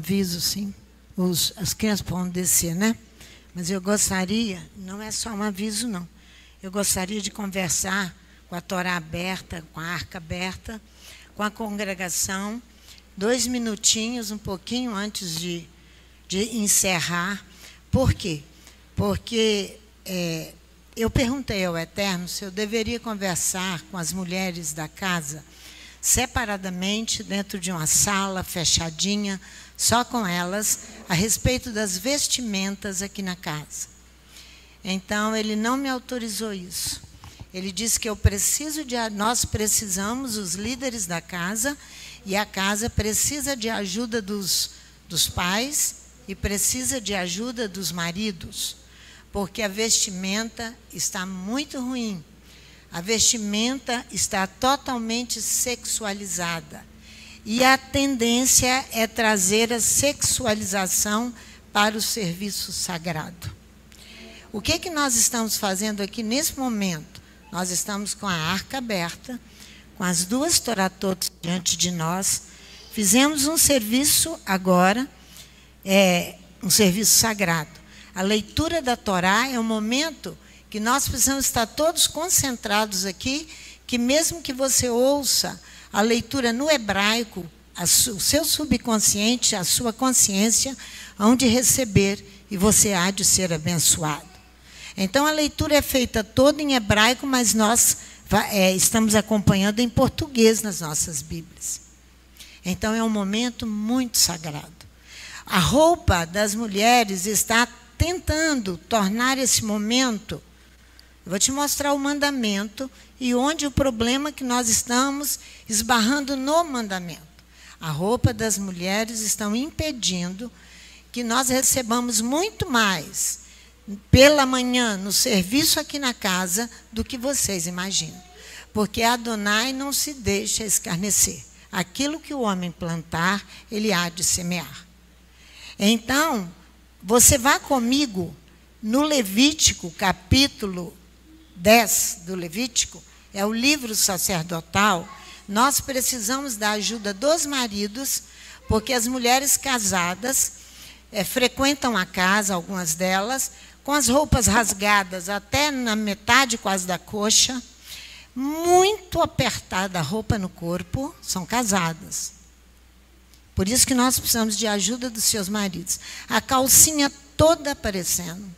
aviso, sim. As crianças vão descer, né? Mas eu gostaria, não é só um aviso, não. Eu gostaria de conversar com a Torá aberta, com a arca aberta, com a congregação, 2 minutinhos, um pouquinho antes de encerrar. Por quê? Porque eu perguntei ao Eterno se eu deveria conversar com as mulheres da casa separadamente, dentro de uma sala fechadinha, só com elas, a respeito das vestimentas aqui na casa. Então, ele não me autorizou isso. Ele disse que nós precisamos, os líderes da casa, e a casa precisa de ajuda dos pais e precisa de ajuda dos maridos, porque a vestimenta está muito ruim. A vestimenta está totalmente sexualizada. E a tendência é trazer a sexualização para o serviço sagrado. O que nós estamos fazendo aqui nesse momento? Nós estamos com a arca aberta, com as 2 toratot diante de nós. Fizemos um serviço agora, um serviço sagrado. A leitura da Torá é um momento que nós precisamos estar todos concentrados aqui, que mesmo que você ouça a leitura no hebraico, o seu subconsciente, a sua consciência, hão de receber e você há de ser abençoado. Então, a leitura é feita toda em hebraico, mas nós estamos acompanhando em português nas nossas Bíblias. Então, é um momento muito sagrado. A roupa das mulheres está tentando tornar esse momento. Eu vou te mostrar o mandamento e onde o problema que nós estamos esbarrando no mandamento. A roupa das mulheres estão impedindo que nós recebamos muito mais pela manhã no serviço aqui na casa do que vocês imaginam. Porque Adonai não se deixa escarnecer. Aquilo que o homem plantar, ele há de semear. Então, você vá comigo no Levítico, capítulo 10 do Levítico, é o livro sacerdotal. Nós precisamos da ajuda dos maridos, porque as mulheres casadas frequentam a casa, algumas delas, com as roupas rasgadas até na metade quase da coxa, muito apertada a roupa no corpo, são casadas. Por isso que nós precisamos de ajuda dos seus maridos. A calcinha toda aparecendo.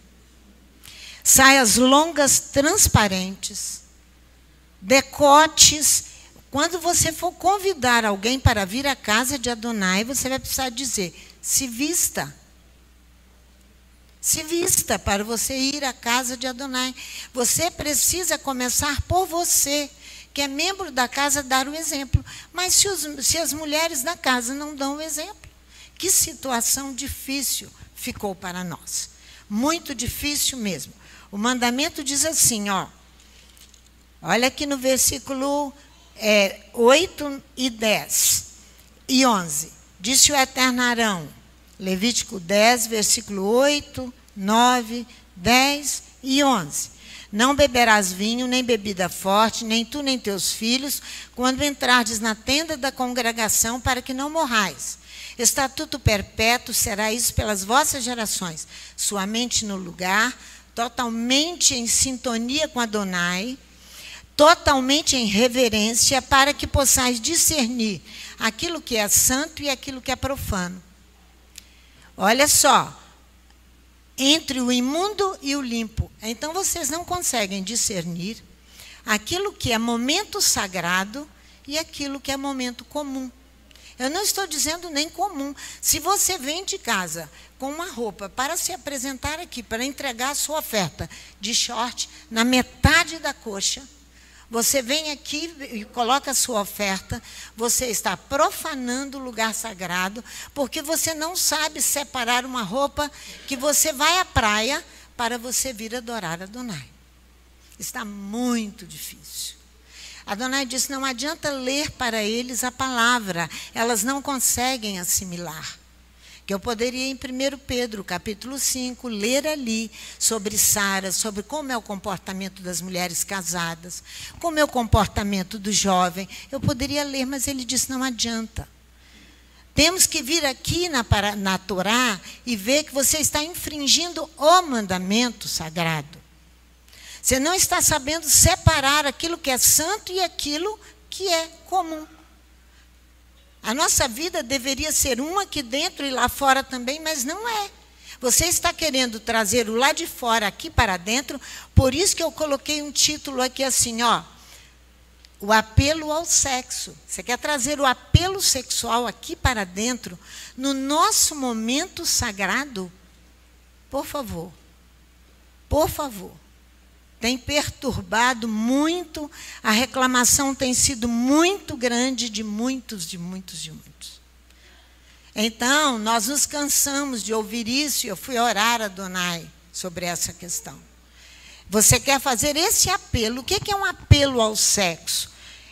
Saias longas transparentes. Decotes. Quando você for convidar alguém para vir à casa de Adonai, você vai precisar dizer, se vista. Se vista para você ir à casa de Adonai. Você precisa começar por você, que é membro da casa, dar o exemplo. Mas se as mulheres da casa não dão o exemplo, que situação difícil ficou para nós. Muito difícil mesmo. O mandamento diz assim, olha aqui no versículo 8 e 10 e 11. Disse o Eterno a Arão, Levítico 10, versículo 8, 9, 10 e 11. Não beberás vinho, nem bebida forte, nem tu, nem teus filhos, quando entrardes na tenda da congregação, para que não morrais. Estatuto perpétuo será isso pelas vossas gerações. Sua mente no lugar, totalmente em sintonia com Adonai, totalmente em reverência, para que possais discernir aquilo que é santo e aquilo que é profano. Olha só, entre o imundo e o limpo. Então, vocês não conseguem discernir aquilo que é momento sagrado e aquilo que é momento comum. Eu não estou dizendo nem comum. Se você vem de casa com uma roupa para se apresentar aqui, para entregar a sua oferta de short na metade da coxa, você vem aqui e coloca a sua oferta, você está profanando o lugar sagrado, porque você não sabe separar uma roupa que você vai à praia para você vir adorar Adonai. Está muito difícil. Adonai disse, não adianta ler para eles a palavra, elas não conseguem assimilar. Que eu poderia, em 1 Pedro, capítulo 5, ler ali sobre Sara, sobre como é o comportamento das mulheres casadas, como é o comportamento do jovem. Eu poderia ler, mas ele disse, não adianta. Temos que vir aqui na Torá e ver que você está infringindo o mandamento sagrado. Você não está sabendo separar aquilo que é santo e aquilo que é comum. A nossa vida deveria ser uma aqui dentro e lá fora também, mas não é. Você está querendo trazer o lá de fora aqui para dentro, por isso que eu coloquei um título aqui assim, ó. O apelo ao sexo. Você quer trazer o apelo sexual aqui para dentro, no nosso momento sagrado? Por favor. Por favor. Tem perturbado muito, a reclamação tem sido muito grande de muitos. Então, nós nos cansamos de ouvir isso e eu fui orar a Adonai sobre essa questão. Você quer fazer esse apelo. O que é um apelo ao sexo?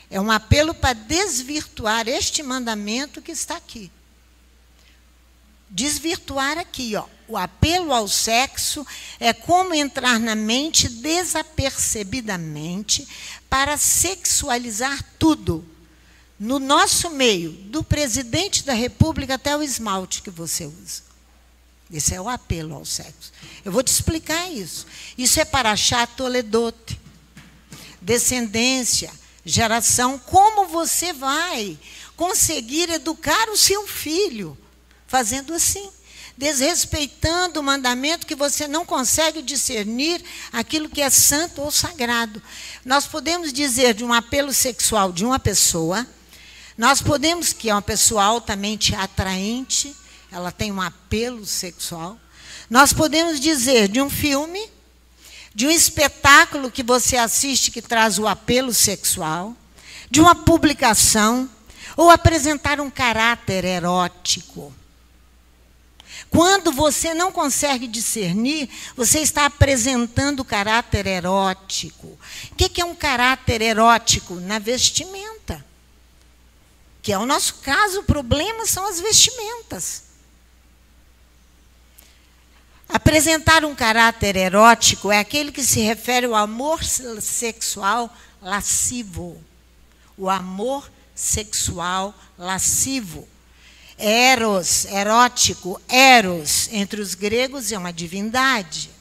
É um apelo para desvirtuar este mandamento que está aqui. Desvirtuar aqui, ó. O apelo ao sexo é como entrar na mente desapercebidamente para sexualizar tudo. No nosso meio, do presidente da República até o esmalte que você usa. Esse é o apelo ao sexo. Eu vou te explicar isso. Isso é Parashá Toledote. Descendência, geração. Como você vai conseguir educar o seu filho fazendo assim? Desrespeitando o mandamento que você não consegue discernir aquilo que é santo ou sagrado. Nós podemos dizer de um apelo sexual de uma pessoa, nós podemos, que é uma pessoa altamente atraente, ela tem um apelo sexual. Nós podemos dizer de um filme, de um espetáculo que você assiste que traz o apelo sexual, de uma publicação, ou apresentar um caráter erótico. Quando você não consegue discernir, você está apresentando caráter erótico. O que é um caráter erótico? Na vestimenta. Que é o nosso caso, o problema são as vestimentas. Apresentar um caráter erótico é aquele que se refere ao amor sexual lascivo. O amor sexual lascivo. Eros, erótico, eros, entre os gregos é uma divindade.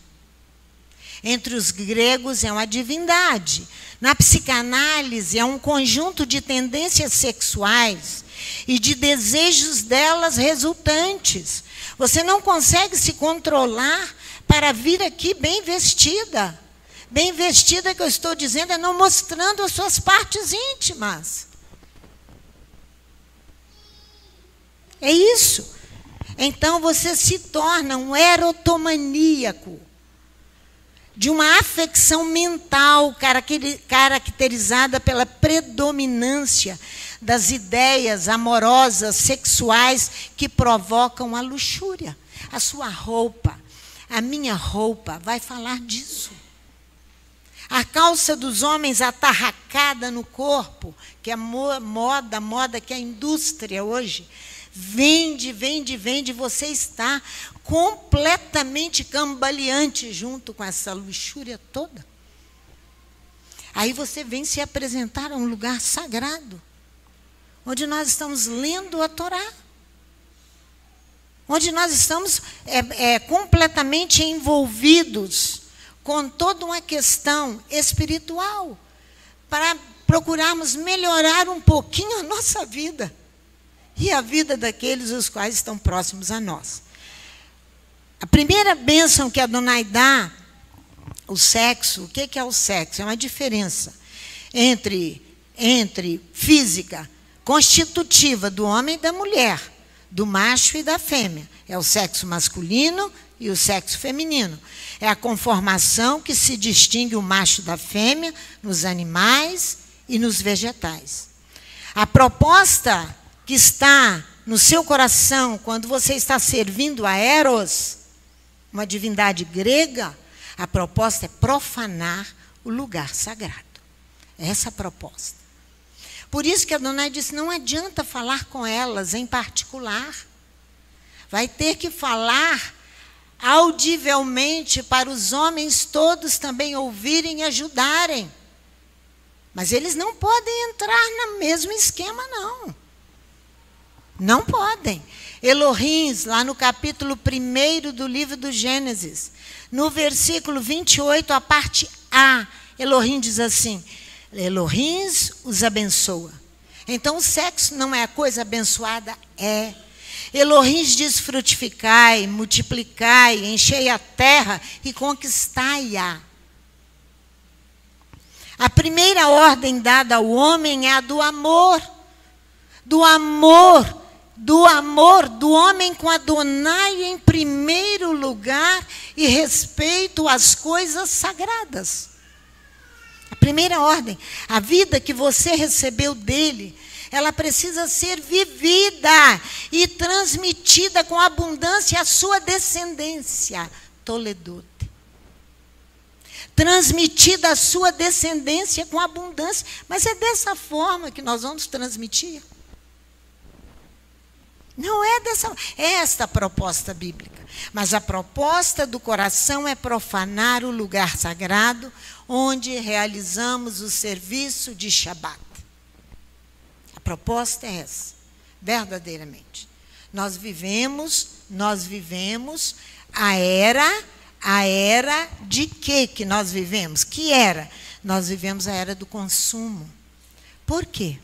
Entre os gregos é uma divindade. Na psicanálise é um conjunto de tendências sexuais e de desejos delas resultantes. Você não consegue se controlar para vir aqui bem vestida. Bem vestida, que eu estou dizendo, é não mostrando as suas partes íntimas. É isso. Então você se torna um erotomaníaco, de uma afecção mental caracterizada pela predominância das ideias amorosas, sexuais, que provocam a luxúria. A sua roupa, a minha roupa, vai falar disso. A calça dos homens atarracada no corpo, que é moda que é a indústria hoje, vende, você está completamente cambaleante junto com essa luxúria toda. Aí você vem se apresentar a um lugar sagrado, onde nós estamos lendo a Torá, onde nós estamos completamente envolvidos com toda uma questão espiritual, para procurarmos melhorar um pouquinho a nossa vida e a vida daqueles os quais estão próximos a nós. A primeira bênção que Adonai dá, o sexo, o que é o sexo? É uma diferença entre física constitutiva do homem e da mulher, do macho e da fêmea. É o sexo masculino e o sexo feminino. É a conformação que se distingue o macho da fêmea nos animais e nos vegetais. A proposta que está no seu coração quando você está servindo a Eros, uma divindade grega, a proposta é profanar o lugar sagrado. Essa é a proposta. Por isso que Adonai disse, não adianta falar com elas em particular. Vai ter que falar audivelmente para os homens todos também ouvirem e ajudarem. Mas eles não podem entrar no mesmo esquema, não. Não podem. Elohim, lá no capítulo 1 do livro do Gênesis, no versículo 28, a parte A, Elohim diz assim: Elohim os abençoa. Então o sexo não é a coisa abençoada? É. Elohim diz: frutificai, multiplicai, enchei a terra e conquistai-a. A primeira ordem dada ao homem é a do amor. Do amor do homem com Adonai em primeiro lugar e respeito às coisas sagradas. A primeira ordem, a vida que você recebeu dele, ela precisa ser vivida e transmitida com abundância à sua descendência. Toledote. Transmitida à sua descendência com abundância. Mas é dessa forma que nós vamos transmitir? Não é dessa, é esta a proposta bíblica. Mas a proposta do coração é profanar o lugar sagrado onde realizamos o serviço de Shabat. A proposta é essa, verdadeiramente. Nós vivemos a era de quê que nós vivemos? Que era? Nós vivemos a era do consumo. Por quê?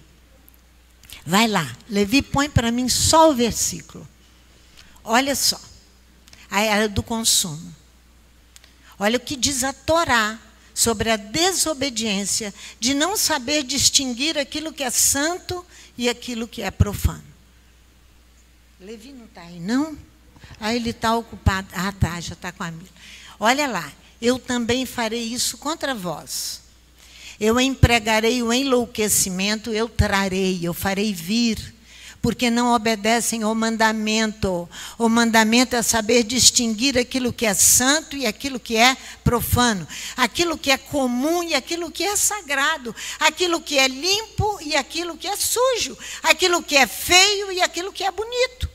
Vai lá, Levi, põe para mim só o versículo. Olha só, a era do consumo. Olha o que diz a Torá sobre a desobediência de não saber distinguir aquilo que é santo e aquilo que é profano. Levi não está aí, não? Aí ele está ocupado. Ah, tá, já está com a Mila. Olha lá, eu também farei isso contra vós. Eu empregarei o enlouquecimento, eu trarei, eu farei vir, porque não obedecem ao mandamento. O mandamento é saber distinguir aquilo que é santo e aquilo que é profano, aquilo que é comum e aquilo que é sagrado, aquilo que é limpo e aquilo que é sujo, aquilo que é feio e aquilo que é bonito.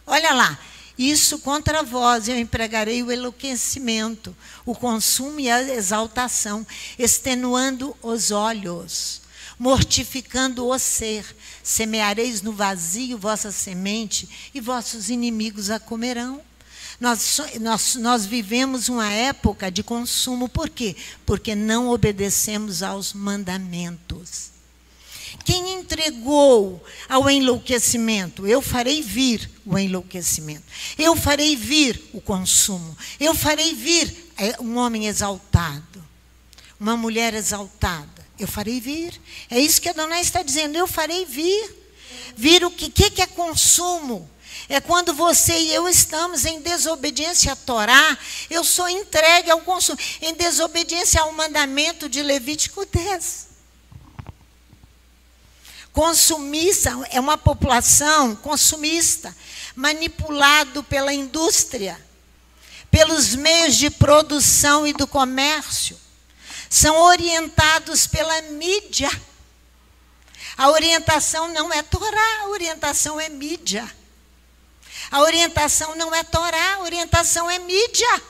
Olha lá. Isso contra vós, eu empregarei o enlouquecimento, o consumo e a exaltação, extenuando os olhos, mortificando o ser. Semeareis no vazio vossa semente e vossos inimigos a comerão. Nós vivemos uma época de consumo. Por quê? Porque não obedecemos aos mandamentos. Quem entregou ao enlouquecimento? Eu farei vir o enlouquecimento. Eu farei vir o consumo. Eu farei vir um homem exaltado. Uma mulher exaltada. Eu farei vir. É isso que Adonai está dizendo. Eu farei vir. Vir o que é consumo? É quando você e eu estamos em desobediência à Torá. Eu sou entregue ao consumo. Em desobediência ao mandamento de Levítico 10. Consumista é uma população consumista, manipulado pela indústria, pelos meios de produção e do comércio. São orientados pela mídia. A orientação não é Torá, a orientação é mídia. A orientação não é Torá, a orientação é mídia.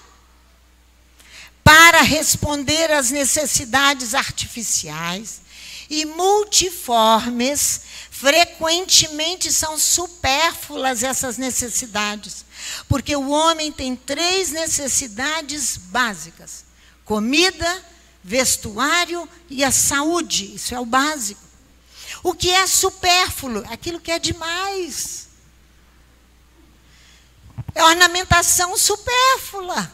Para responder às necessidades artificiais e multiformes, frequentemente são supérfluas essas necessidades, porque o homem tem 3 necessidades básicas: comida, vestuário e a saúde. Isso é o básico. O que é supérfluo? Aquilo que é demais. É ornamentação supérflua.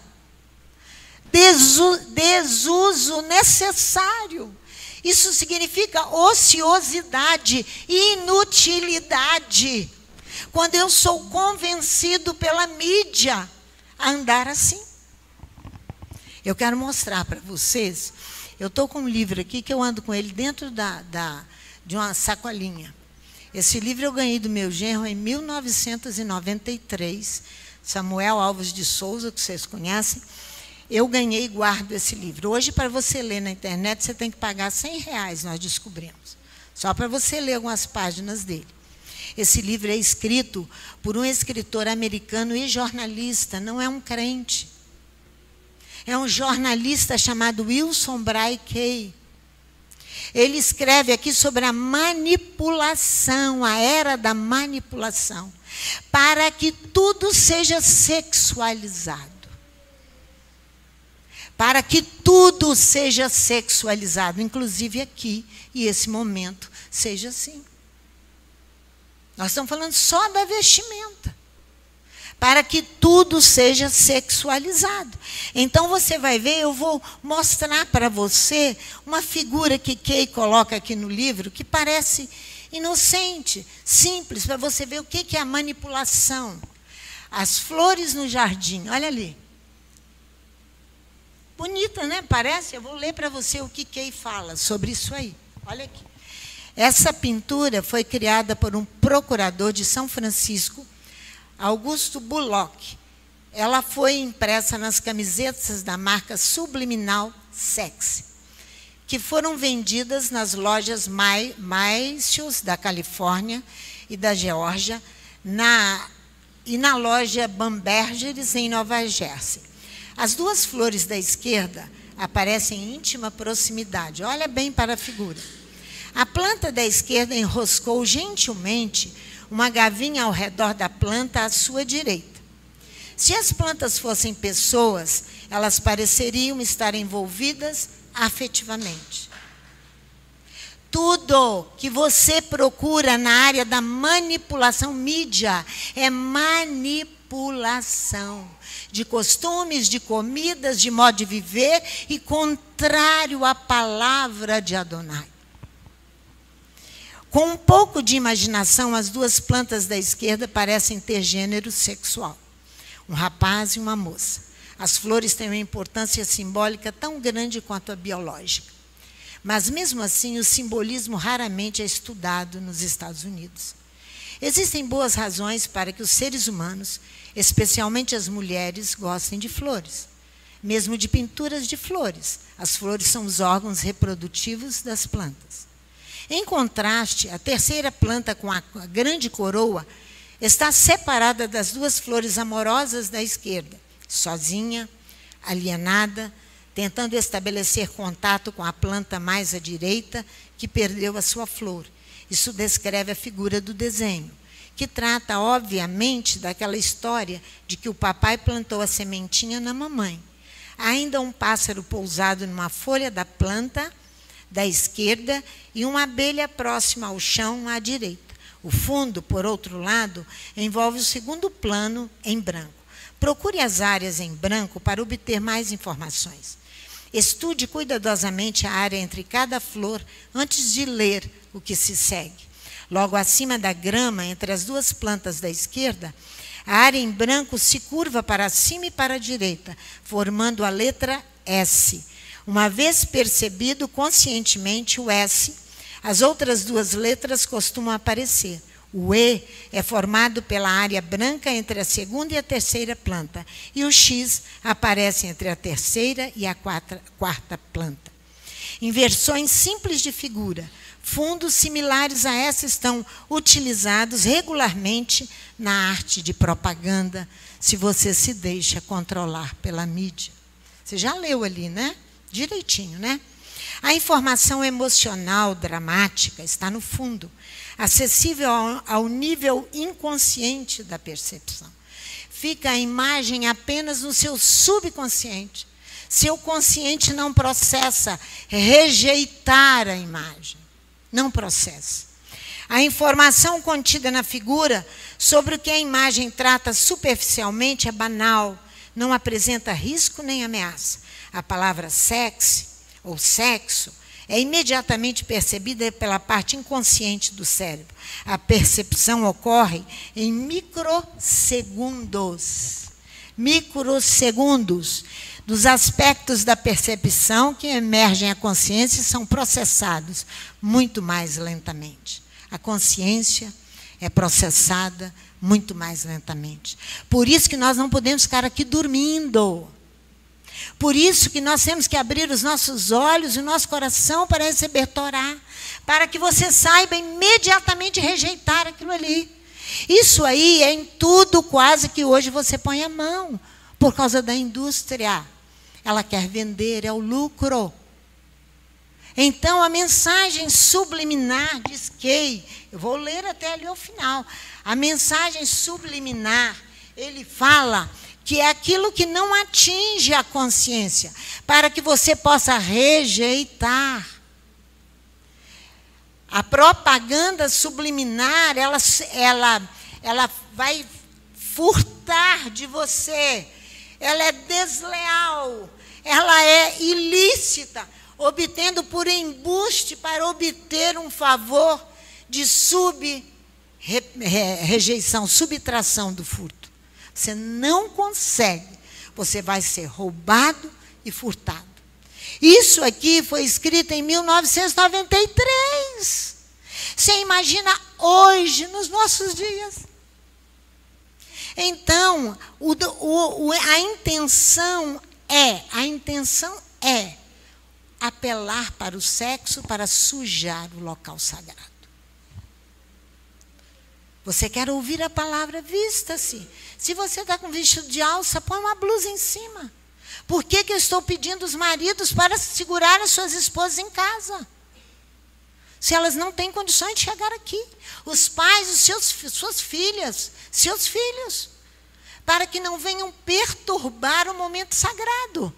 Desuso necessário. Isso significa ociosidade, inutilidade. Quando eu sou convencido pela mídia a andar assim. Eu quero mostrar para vocês. Eu estou com um livro aqui que eu ando com ele dentro de uma sacolinha. Esse livro eu ganhei do meu genro em 1993. Samuel Alves de Souza, que vocês conhecem. Eu ganhei e guardo esse livro. Hoje, para você ler na internet, você tem que pagar R$100, nós descobrimos. Só para você ler algumas páginas dele. Esse livro é escrito por um escritor americano e jornalista, não é um crente. É um jornalista chamado Wilson Bray Kay. Ele escreve aqui sobre a manipulação, a era da manipulação, para que tudo seja sexualizado. Para que tudo seja sexualizado, inclusive aqui, e esse momento seja assim. Nós estamos falando só da vestimenta. Para que tudo seja sexualizado. Então, você vai ver, eu vou mostrar para você uma figura que Kay coloca aqui no livro, que parece inocente, simples, para você ver o que é a manipulação. As flores no jardim, olha ali. Bonita, né? Parece? Eu vou ler para você o que Kay fala sobre isso aí. Olha aqui. Essa pintura foi criada por um procurador de São Francisco, Augusto Bullock. Ela foi impressa nas camisetas da marca Subliminal Sexy, que foram vendidas nas lojas Macy's da Califórnia e da Geórgia e na loja Bamberger's em Nova Jersey. As duas flores da esquerda aparecem em íntima proximidade. Olha bem para a figura. A planta da esquerda enroscou gentilmente uma gavinha ao redor da planta à sua direita. Se as plantas fossem pessoas, elas pareceriam estar envolvidas afetivamente. Tudo que você procura na área da manipulação, mídia, é manipulação de costumes, de comidas, de modo de viver e contrário à palavra de Adonai. Com um pouco de imaginação, as duas plantas da esquerda parecem ter gênero sexual. Um rapaz e uma moça. As flores têm uma importância simbólica tão grande quanto a biológica. Mas, mesmo assim, o simbolismo raramente é estudado nos Estados Unidos. Existem boas razões para que os seres humanos, especialmente as mulheres, gostem de flores. Mesmo de pinturas de flores. As flores são os órgãos reprodutivos das plantas. Em contraste, a terceira planta com a grande coroa está separada das duas flores amorosas da esquerda, sozinha, alienada, tentando estabelecer contato com a planta mais à direita, que perdeu a sua flor. Isso descreve a figura do desenho, que trata, obviamente, daquela história de que o papai plantou a sementinha na mamãe. Há ainda um pássaro pousado numa folha da planta da esquerda e uma abelha próxima ao chão à direita. O fundo, por outro lado, envolve o segundo plano em branco. Procure as áreas em branco para obter mais informações. Estude cuidadosamente a área entre cada flor antes de ler o que se segue. Logo acima da grama, entre as duas plantas da esquerda, a área em branco se curva para cima e para a direita, formando a letra S. Uma vez percebido conscientemente o S, as outras duas letras costumam aparecer. O E é formado pela área branca entre a segunda e a terceira planta, e o X aparece entre a terceira e a quarta planta. Inversões simples de figura, fundos similares a essa estão utilizados regularmente na arte de propaganda, se você se deixa controlar pela mídia. Você já leu ali, né? Direitinho, né? A informação emocional, dramática, está no fundo, acessível ao nível inconsciente da percepção. Fica a imagem apenas no seu subconsciente. Seu consciente não processa, rejeitar a imagem. Não processa. A informação contida na figura sobre o que a imagem trata superficialmente é banal, não apresenta risco nem ameaça. A palavra sexy, ou sexo, é imediatamente percebida pela parte inconsciente do cérebro. A percepção ocorre em microsegundos. Microsegundos dos aspectos da percepção que emergem à consciência e são processados muito mais lentamente. A consciência é processada muito mais lentamente. Por isso que nós não podemos ficar aqui dormindo. Por isso que nós temos que abrir os nossos olhos e o nosso coração para receber Torá, para que você saiba imediatamente rejeitar aquilo ali. Isso aí é em tudo quase que hoje você põe a mão, por causa da indústria. Ela quer vender, é o lucro. Então, a mensagem subliminar diz que, eu vou ler até ali ao final, a mensagem subliminar, ele fala que é aquilo que não atinge a consciência, para que você possa rejeitar. A propaganda subliminar, ela vai furtar de você, ela é desleal, ela é ilícita, obtendo por embuste para obter um favor de rejeição, subtração do furto. Você não consegue, você vai ser roubado e furtado. Isso aqui foi escrito em 1993. Você imagina hoje, nos nossos dias. Então, a intenção é apelar para o sexo para sujar o local sagrado. Você quer ouvir a palavra, vista-se. Se você está com vestido de alça, põe uma blusa em cima. Por que eu estou pedindo os maridos para segurar as suas esposas em casa? Se elas não têm condições de chegar aqui. Os pais, suas filhas, seus filhos. Para que não venham perturbar o momento sagrado.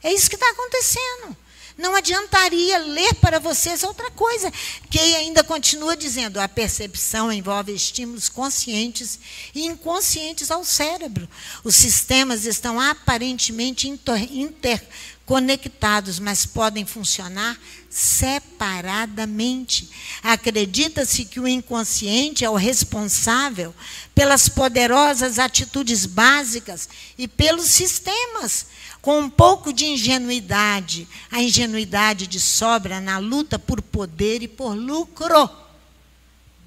É isso que está acontecendo. Não adiantaria ler para vocês outra coisa. Kay ainda continua dizendo, a percepção envolve estímulos conscientes e inconscientes ao cérebro. Os sistemas estão aparentemente interconectados, mas podem funcionar separadamente. Acredita-se que o inconsciente é o responsável pelas poderosas atitudes básicas e pelos sistemas. Com um pouco de ingenuidade, a ingenuidade de sobra na luta por poder e por lucro.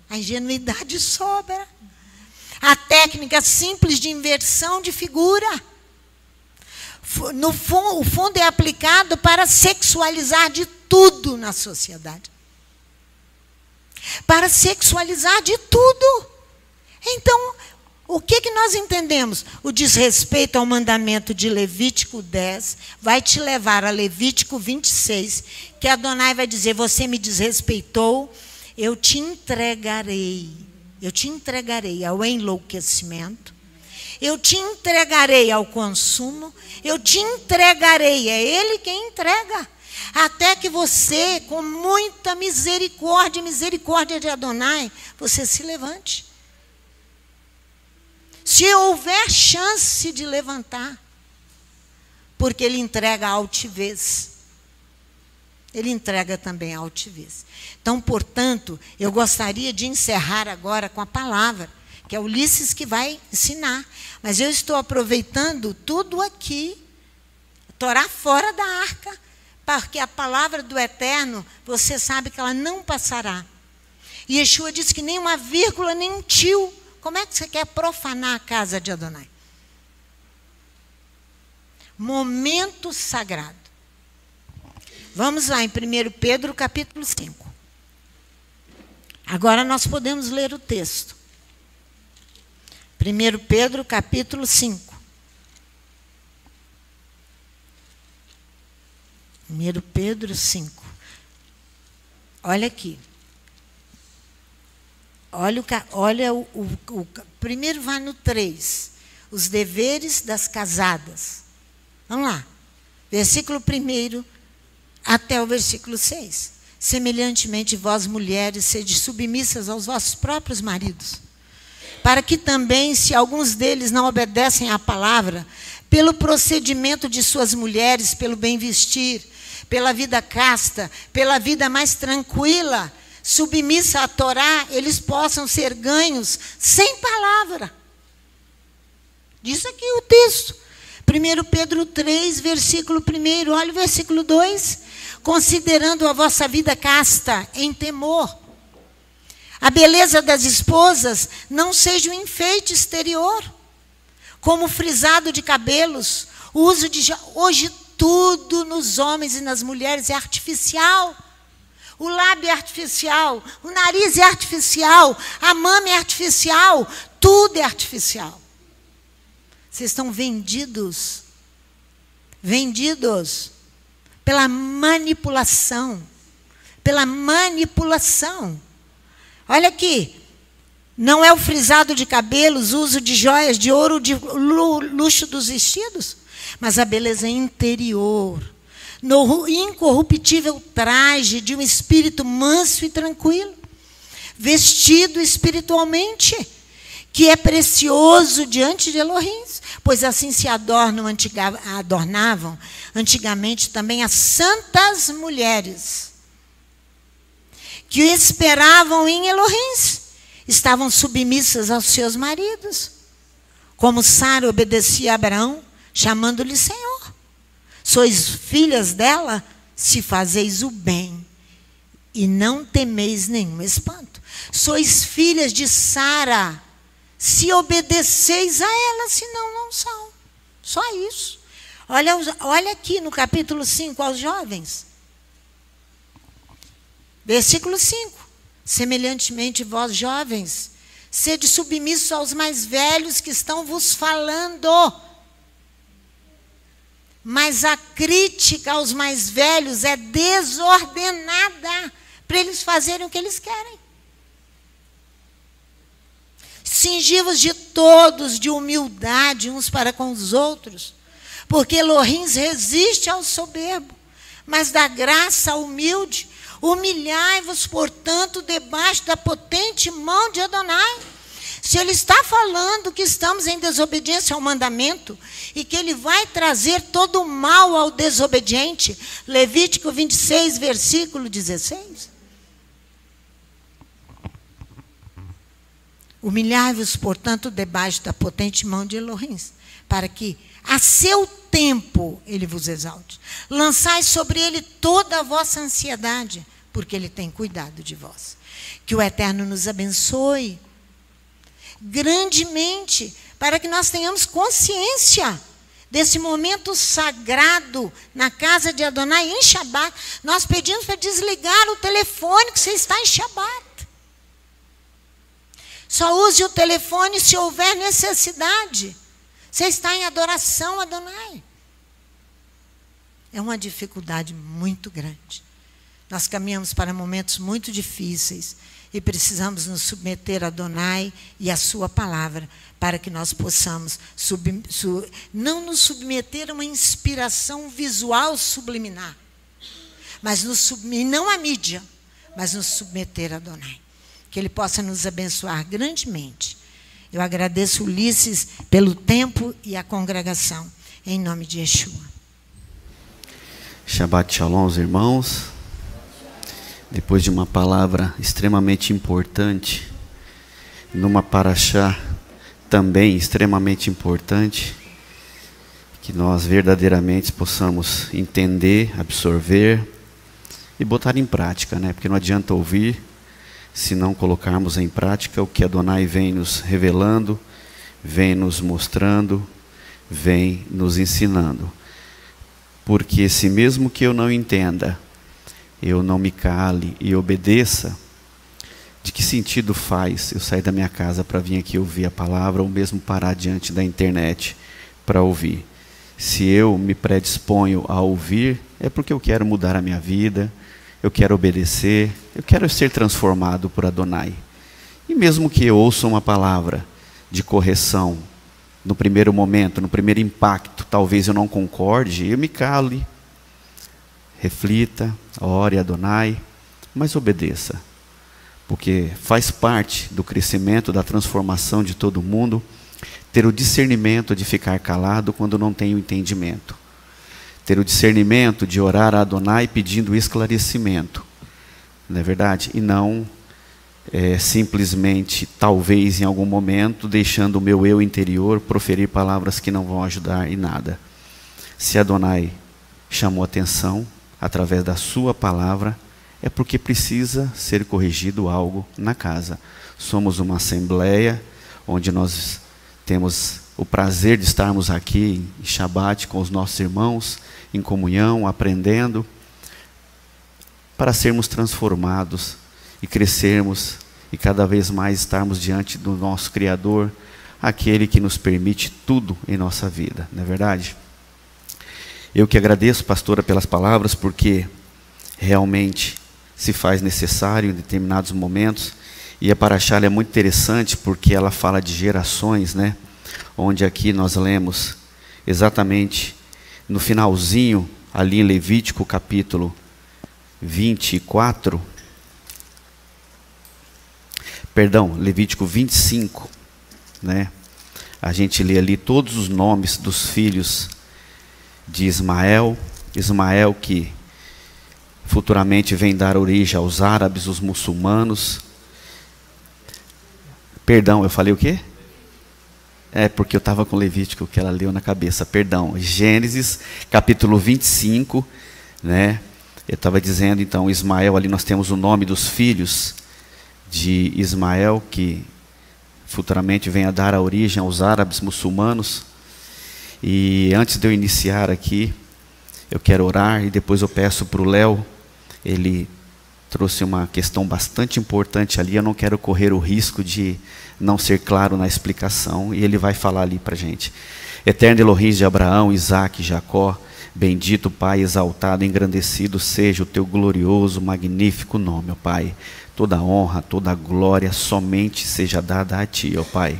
A ingenuidade sobra. A técnica simples de inversão de figura. O fundo é aplicado para sexualizar de tudo na sociedade. Para sexualizar de tudo. Então, o que nós entendemos? O desrespeito ao mandamento de Levítico 10 vai te levar a Levítico 26, que Adonai vai dizer, você me desrespeitou, eu te entregarei ao enlouquecimento, eu te entregarei ao consumo, eu te entregarei, é Ele quem entrega, até que você, com muita misericórdia de Adonai, você se levante. Se houver chance de levantar, porque Ele entrega a altivez. Ele entrega também a altivez. Então, portanto, eu gostaria de encerrar agora com a palavra, que é Ulisses que vai ensinar. Mas eu estou aproveitando tudo aqui, Torá fora da arca, porque a palavra do Eterno, você sabe que ela não passará. E Yeshua disse que nem uma vírgula, nem um tio. Como é que você quer profanar a casa de Adonai? Momento sagrado. Vamos lá em 1 Pedro, capítulo 5. Agora nós podemos ler o texto. 1 Pedro, capítulo 5. 1 Pedro 5. Olha aqui. Olha primeiro vai no 3. Os deveres das casadas. Vamos lá. Versículo 1 até o versículo 6. Semelhantemente, vós, mulheres, sede submissas aos vossos próprios maridos, para que também, se alguns deles não obedecem à palavra, pelo procedimento de suas mulheres, pelo bem vestir, pela vida casta, pela vida mais tranquila, submissa à Torá, eles possam ser ganhos sem palavra. Diz aqui o texto. 1 Pedro 3, versículo 1. Olha o versículo 2. Considerando a vossa vida casta, em temor. A beleza das esposas não seja um enfeite exterior, como o frisado de cabelos. O uso de... Hoje tudo nos homens e nas mulheres é artificial. O lábio é artificial, o nariz é artificial, a mama é artificial, tudo é artificial. Vocês estão vendidos pela manipulação. Pela manipulação. Olha aqui. Não é o frisado de cabelos, uso de joias, de ouro, de luxo dos vestidos, mas a beleza interior, no incorruptível traje de um espírito manso e tranquilo, vestido espiritualmente, que é precioso diante de Elohim, pois assim se adornavam antigamente também as santas mulheres, que esperavam em Elohim, estavam submissas aos seus maridos, como Sara obedecia a Abraão, chamando-lhe Senhor. Sois filhas dela, se fazeis o bem, e não temeis nenhum espanto. Sois filhas de Sara, se obedeceis a ela, senão não são. Só isso. Olha aqui no capítulo 5, aos jovens. Versículo 5. Semelhantemente, vós, jovens, sede submissos aos mais velhos que estão vos falando. Mas a crítica aos mais velhos é desordenada para eles fazerem o que eles querem. Cingivos de todos, de humildade uns para com os outros, porque Elohim resiste ao soberbo, mas dá graça ao humilde. Humilhai-vos, portanto, debaixo da potente mão de Adonai. Se ele está falando que estamos em desobediência ao mandamento e que ele vai trazer todo o mal ao desobediente, Levítico 26, versículo 16. Humilhai-vos, portanto, debaixo da potente mão de Elohim, para que a seu tempo ele vos exalte. Lançai sobre ele toda a vossa ansiedade, porque ele tem cuidado de vós. Que o Eterno nos abençoe grandemente, para que nós tenhamos consciência desse momento sagrado na casa de Adonai em Shabat. Nós pedimos para desligar o telefone, que você está em Shabat. Só use o telefone se houver necessidade. Você está em adoração a Adonai. É uma dificuldade muito grande. Nós caminhamos para momentos muito difíceis e precisamos nos submeter a Adonai e a sua palavra para que nós possamos não nos submeter a uma inspiração visual subliminar, mas não à mídia, mas nos submeter a Adonai. Que ele possa nos abençoar grandemente. Eu agradeço Ulisses pelo tempo e a congregação, em nome de Yeshua. Shabbat Shalom aos irmãos. Depois de uma palavra extremamente importante, numa paraxá também extremamente importante, que nós verdadeiramente possamos entender, absorver e botar em prática, né? Porque não adianta ouvir se não colocarmos em prática o que Adonai vem nos revelando, vem nos mostrando, vem nos ensinando. Porque se mesmo que eu não entenda, eu não me cale e obedeça, de que sentido faz eu sair da minha casa para vir aqui ouvir a palavra, ou mesmo parar diante da internet para ouvir? Se eu me predisponho a ouvir, é porque eu quero mudar a minha vida, eu quero obedecer, eu quero ser transformado por Adonai. E mesmo que eu ouça uma palavra de correção, no primeiro momento, no primeiro impacto, talvez eu não concorde, eu me cale, reflita, ore a Adonai, mas obedeça. Porque faz parte do crescimento, da transformação de todo mundo, ter o discernimento de ficar calado quando não tem o entendimento. Ter o discernimento de orar a Adonai pedindo esclarecimento. Não é verdade? E não simplesmente, talvez em algum momento, deixando o meu eu interior proferir palavras que não vão ajudar em nada. Se Adonai chamou atenção através da sua palavra, é porque precisa ser corrigido algo na casa. Somos uma assembleia onde nós temos o prazer de estarmos aqui em Shabat com os nossos irmãos, em comunhão, aprendendo, para sermos transformados e crescermos e cada vez mais estarmos diante do nosso Criador, aquele que nos permite tudo em nossa vida, não é verdade? Eu que agradeço, pastora, pelas palavras, porque realmente se faz necessário em determinados momentos. E a paraxá é muito interessante porque ela fala de gerações, né? Onde aqui nós lemos exatamente no finalzinho, ali em Levítico capítulo 24, perdão, Levítico 25, né? A gente lê ali todos os nomes dos filhos de Ismael, Ismael que futuramente vem dar origem aos árabes, os muçulmanos. Perdão, eu falei o quê? É porque eu estava com Levítico, que ela leu na cabeça, perdão. Gênesis, capítulo 25, né? Eu estava dizendo, então, Ismael, ali nós temos o nome dos filhos de Ismael, que futuramente vem a dar a origem aos árabes muçulmanos. E antes de eu iniciar aqui, eu quero orar e depois eu peço para o Léo, ele trouxe uma questão bastante importante ali, eu não quero correr o risco de não ser claro na explicação, e ele vai falar ali para a gente. Eterno Elohim de Abraão, Isaac e Jacó, bendito Pai, exaltado, engrandecido seja o teu glorioso, magnífico nome, ó Pai. Toda honra, toda glória somente seja dada a Ti, ó Pai.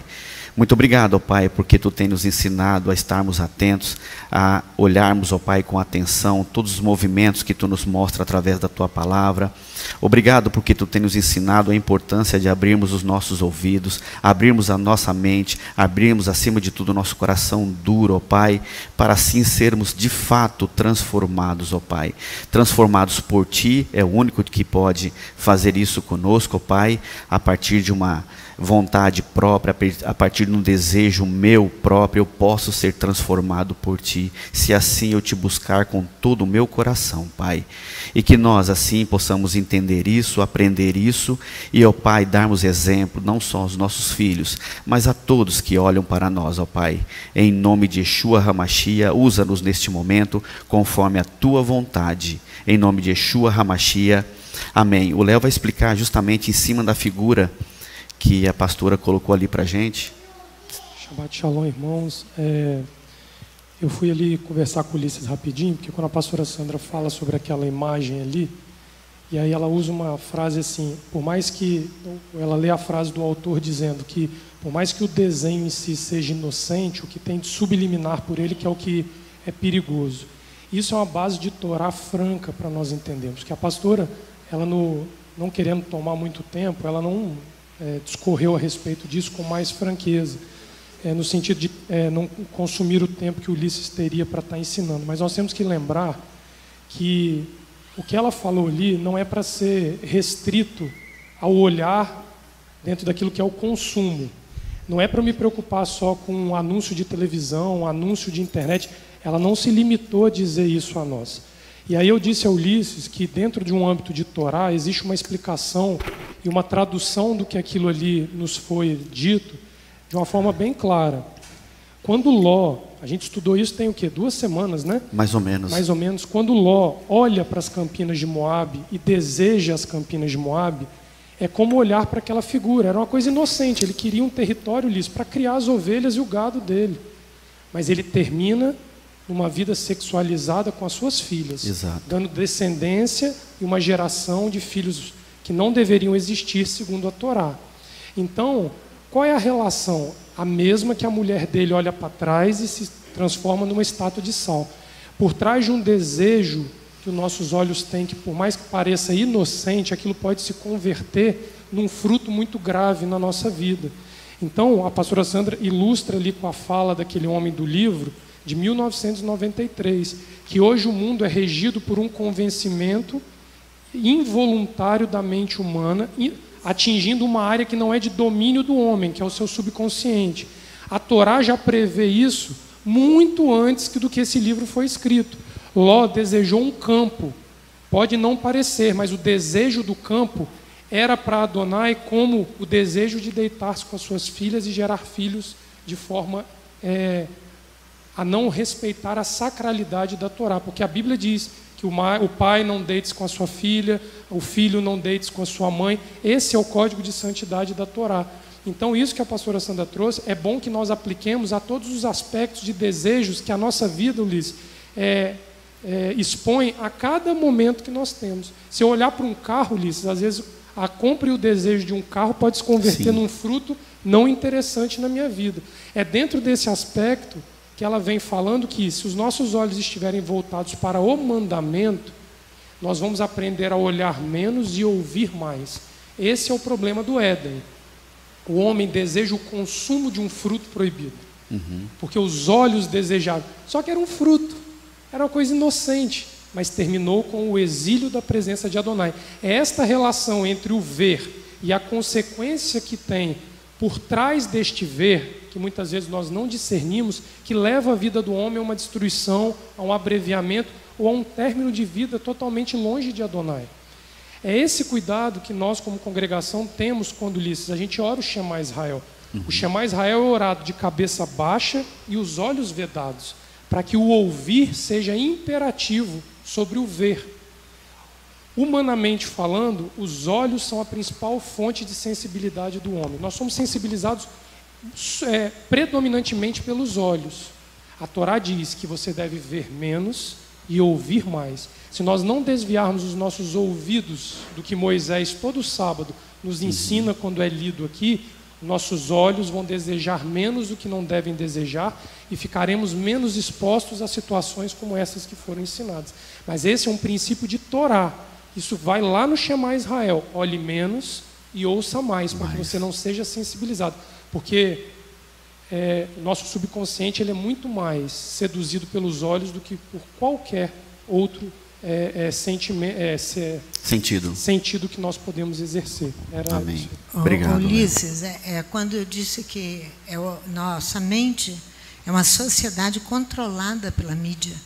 Muito obrigado, ó Pai, porque Tu tens nos ensinado a estarmos atentos, a olharmos, ó Pai, com atenção todos os movimentos que Tu nos mostra através da Tua palavra. Obrigado porque Tu tens nos ensinado a importância de abrirmos os nossos ouvidos, abrirmos a nossa mente, abrirmos acima de tudo o nosso coração duro, ó Pai, para assim sermos de fato transformados, ó Pai. Transformados por Ti, é o único que pode fazer isso conosco, ó Pai, a partir de uma vontade própria, a partir de um desejo meu próprio, eu posso ser transformado por Ti, se assim eu Te buscar com todo o meu coração, Pai. E que nós assim possamos entender isso, aprender isso, e, ó Pai, darmos exemplo, não só aos nossos filhos, mas a todos que olham para nós, ó Pai. Em nome de Yeshua HaMashiach, usa-nos neste momento, conforme a Tua vontade. Em nome de Yeshua HaMashiach, amém. O Léo vai explicar justamente em cima da figura que a pastora colocou ali para a gente. Shabbat Shalom, irmãos. Eu fui ali conversar com o Ulisses rapidinho, porque quando a pastora Sandra fala sobre aquela imagem ali, e aí ela usa uma frase assim, por mais que, ela lê a frase do autor dizendo que, por mais que o desenho em si seja inocente, o que tem de subliminar por ele que é o que é perigoso. Isso é uma base de Torá franca para nós entendermos, que a pastora, ela não querendo tomar muito tempo, ela não discorreu a respeito disso com mais franqueza, no sentido de não consumir o tempo que o Ulisses teria para estar ensinando. Mas nós temos que lembrar que o que ela falou ali não é para ser restrito ao olhar dentro daquilo que é o consumo. Não é para me preocupar só com um anúncio de televisão, um anúncio de internet. Ela não se limitou a dizer isso a nós. E aí eu disse a Ulisses que dentro de um âmbito de Torá existe uma explicação e uma tradução do que aquilo ali nos foi dito de uma forma bem clara. Quando Ló, a gente estudou isso tem o quê? 2 semanas, né? Mais ou menos. Mais ou menos. Quando Ló olha para as campinas de Moabe e deseja as campinas de Moabe, é como olhar para aquela figura. Era uma coisa inocente, ele queria um território liso para criar as ovelhas e o gado dele. Mas ele termina numa vida sexualizada com as suas filhas, exato, dando descendência e uma geração de filhos que não deveriam existir segundo a Torá. Então, qual é a relação? A mesma que a mulher dele olha para trás e se transforma numa estátua de sal. Por trás de um desejo que os nossos olhos têm, que por mais que pareça inocente, aquilo pode se converter num fruto muito grave na nossa vida. Então, a pastora Sandra ilustra ali com a fala daquele homem do livro, de 1993, que hoje o mundo é regido por um convencimento involuntário da mente humana, atingindo uma área que não é de domínio do homem, que é o seu subconsciente. A Torá já prevê isso muito antes do que esse livro foi escrito. Ló desejou um campo, pode não parecer, mas o desejo do campo era para Adonai como o desejo de deitar-se com as suas filhas e gerar filhos de forma a não respeitar a sacralidade da Torá, porque a Bíblia diz que o pai não deite com a sua filha, o filho não deite com a sua mãe. Esse é o código de santidade da Torá. Então isso que a pastora Sandra trouxe, é bom que nós apliquemos a todos os aspectos de desejos que a nossa vida, Ulisses, expõe a cada momento que nós temos. Se eu olhar para um carro, Ulisses, às vezes a compra e o desejo de um carro pode se converter Sim. num fruto não interessante na minha vida. É dentro desse aspecto que ela vem falando que, se os nossos olhos estiverem voltados para o mandamento, nós vamos aprender a olhar menos e ouvir mais. Esse é o problema do Éden. O homem deseja o consumo de um fruto proibido. Porque os olhos desejavam. Só que era um fruto. Era uma coisa inocente. Mas terminou com o exílio da presença de Adonai. É esta relação entre o ver e a consequência que tem por trás deste ver, que muitas vezes nós não discernimos, que leva a vida do homem a uma destruição, a um abreviamento ou a um término de vida totalmente longe de Adonai. É esse cuidado que nós, como congregação, temos quando, Ulisses, a gente ora o Shema Israel. O Shema Israel é orado de cabeça baixa e os olhos vedados, para que o ouvir seja imperativo sobre o ver. Humanamente falando, os olhos são a principal fonte de sensibilidade do homem. Nós somos sensibilizados predominantemente pelos olhos. A Torá diz que você deve ver menos e ouvir mais. Se nós não desviarmos os nossos ouvidos do que Moisés todo sábado nos ensina quando é lido aqui, nossos olhos vão desejar menos do que não devem desejar e ficaremos menos expostos a situações como essas que foram ensinadas. Mas esse é um princípio de Torá. Isso vai lá no Shema Israel. Olhe menos e ouça mais, para que você não seja sensibilizado. Porque o nosso subconsciente ele é muito mais seduzido pelos olhos do que por qualquer outro sentido que nós podemos exercer. Amém. Isso. Obrigado. Ulisses, quando eu disse que nossa mente é uma sociedade controlada pela mídia.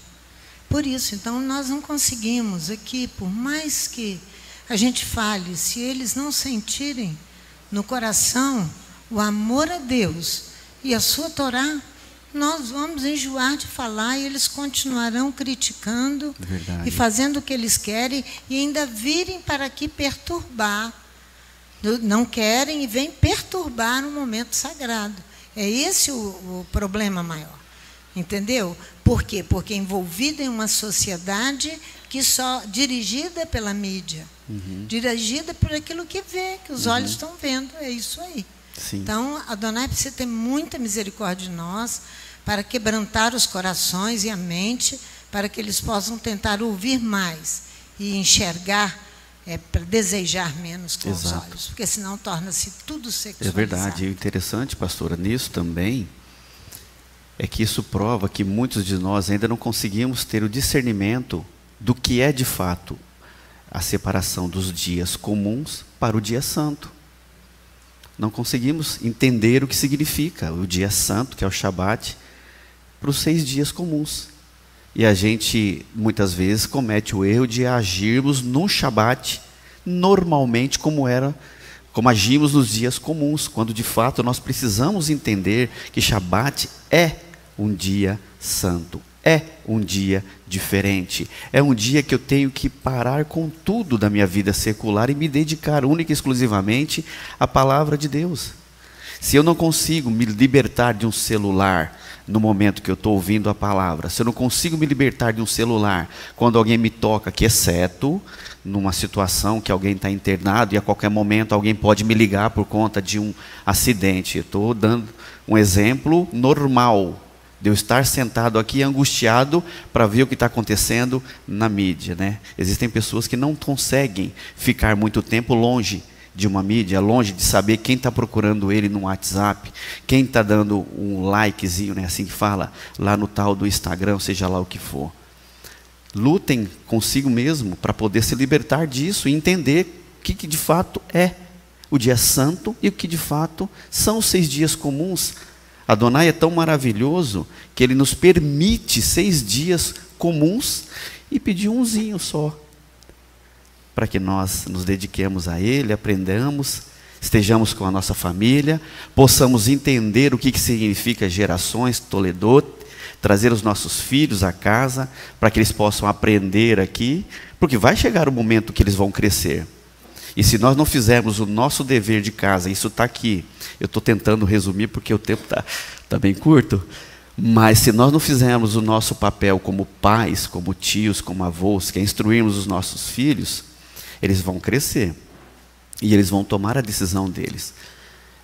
Por isso, então, nós não conseguimos aqui, por mais que a gente fale, se eles não sentirem no coração o amor a Deus e a sua Torá, nós vamos enjoar de falar e eles continuarão criticando e fazendo o que eles querem e ainda virem para aqui perturbar. Não querem e vêm perturbar um momento sagrado. É esse o problema maior. Entendeu? Por quê? Porque envolvida em uma sociedade que só dirigida pela mídia, dirigida por aquilo que vê, que os olhos estão vendo. É isso aí. Sim. Então, Adonai precisa ter muita misericórdia de nós para quebrantar os corações e a mente, para que eles possam tentar ouvir mais e enxergar, para desejar menos com os olhos, porque senão torna-se tudo sexualizado. É verdade. E o interessante, pastora, nisso também, é que isso prova que muitos de nós ainda não conseguimos ter o discernimento do que é de fato a separação dos dias comuns para o dia santo. Não conseguimos entender o que significa o dia santo, que é o Shabat, para os 6 dias comuns. E a gente, muitas vezes, comete o erro de agirmos no Shabat, normalmente como agimos nos dias comuns, quando de fato nós precisamos entender que Shabat é um dia santo, é um dia diferente, é um dia que eu tenho que parar com tudo da minha vida secular e me dedicar única e exclusivamente à palavra de Deus. Se eu não consigo me libertar de um celular no momento que eu estou ouvindo a palavra, se eu não consigo me libertar de um celular quando alguém me toca, que exceto numa situação que alguém está internado e a qualquer momento alguém pode me ligar por conta de um acidente. Eu estou dando um exemplo normal de eu estar sentado aqui angustiado para ver o que está acontecendo na mídia, né? Existem pessoas que não conseguem ficar muito tempo longe de uma mídia, longe de saber quem está procurando ele no WhatsApp, quem está dando um likezinho, né, assim que fala, lá no tal do Instagram, seja lá o que for. Lutem consigo mesmo para poder se libertar disso e entender o que de fato é o dia santo e o que de fato são os 6 dias comuns. Adonai é tão maravilhoso que ele nos permite 6 dias comuns e pediu umzinho só, para que nós nos dediquemos a ele, aprendamos, estejamos com a nossa família, possamos entender o que significa gerações, Toledot, trazer os nossos filhos a casa, para que eles possam aprender aqui, porque vai chegar o momento que eles vão crescer. E se nós não fizermos o nosso dever de casa, isso está aqui, eu estou tentando resumir porque o tempo está bem curto, Mas se nós não fizermos o nosso papel como pais, como tios, como avós, que é instruirmos os nossos filhos, eles vão crescer. E eles vão tomar a decisão deles.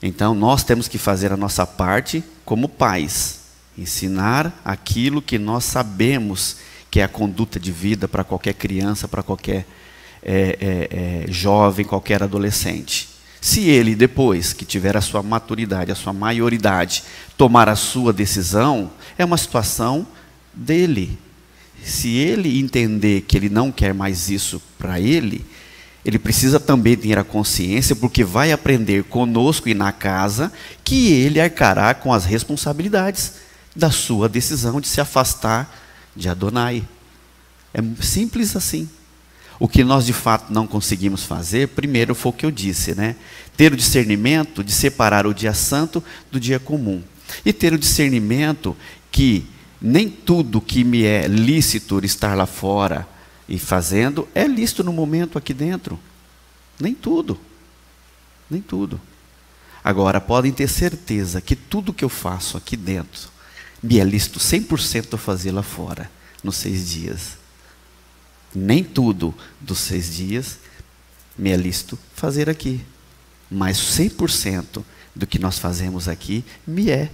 Então nós temos que fazer a nossa parte como pais. Ensinar aquilo que nós sabemos que é a conduta de vida para qualquer criança, para qualquer jovem, qualquer adolescente. Se ele, depois que tiver a sua maturidade, a sua maioridade, tomar a sua decisão, é uma situação dele. Se ele entender que ele não quer mais isso para ele, ele precisa também ter a consciência, porque vai aprender conosco e na casa, que ele arcará com as responsabilidades da sua decisão de se afastar de Adonai. É simples assim. O que nós de fato não conseguimos fazer, primeiro foi o que eu disse, né? Ter o discernimento de separar o dia santo do dia comum. E ter o discernimento que nem tudo que me é lícito estar lá fora e fazendo é lícito no momento aqui dentro. Nem tudo. Nem tudo. Agora, podem ter certeza que tudo que eu faço aqui dentro me é lícito 100% a fazer lá fora, nos 6 dias. Nem tudo dos 6 dias me é lícito fazer aqui. Mas 100% do que nós fazemos aqui me é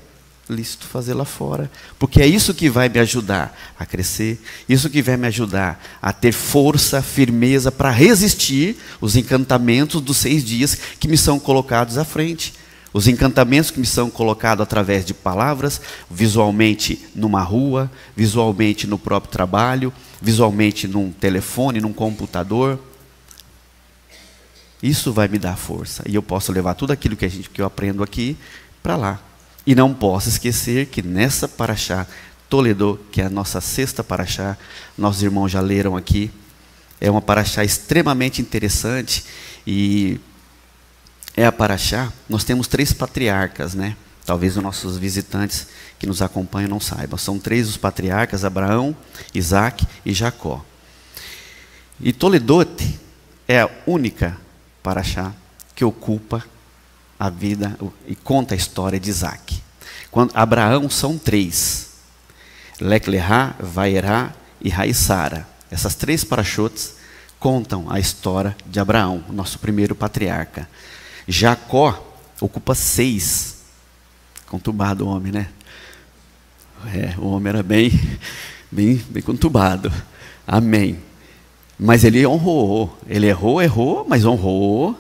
lícito fazer lá fora. Porque é isso que vai me ajudar a crescer. Isso que vai me ajudar a ter força, firmeza para resistir os encantamentos dos 6 dias que me são colocados à frente. Os encantamentos que me são colocados através de palavras, visualmente numa rua, visualmente no próprio trabalho, visualmente num telefone, num computador. Isso vai me dar força. E eu posso levar tudo aquilo que eu aprendo aqui para lá. E não posso esquecer que nessa paraxá Toledô, que é a nossa 6ª paraxá, nossos irmãos já leram aqui, é uma paraxá extremamente interessante. E é a paraxá, nós temos 3 patriarcas, né? Talvez os nossos visitantes que nos acompanham não saibam. São 3 os patriarcas, Abraão, Isaac e Jacó. E Toledote é a única paraxá que ocupa a vida e conta a história de Isaac. Quando Abraão são 3. Leclerá, Vaerá e Raissara. Essas 3 paraxotes contam a história de Abraão, nosso primeiro patriarca. Jacó ocupa 6. Conturbado o homem, né? O homem era bem conturbado. Amém. Mas ele honrou. Ele errou, mas honrou.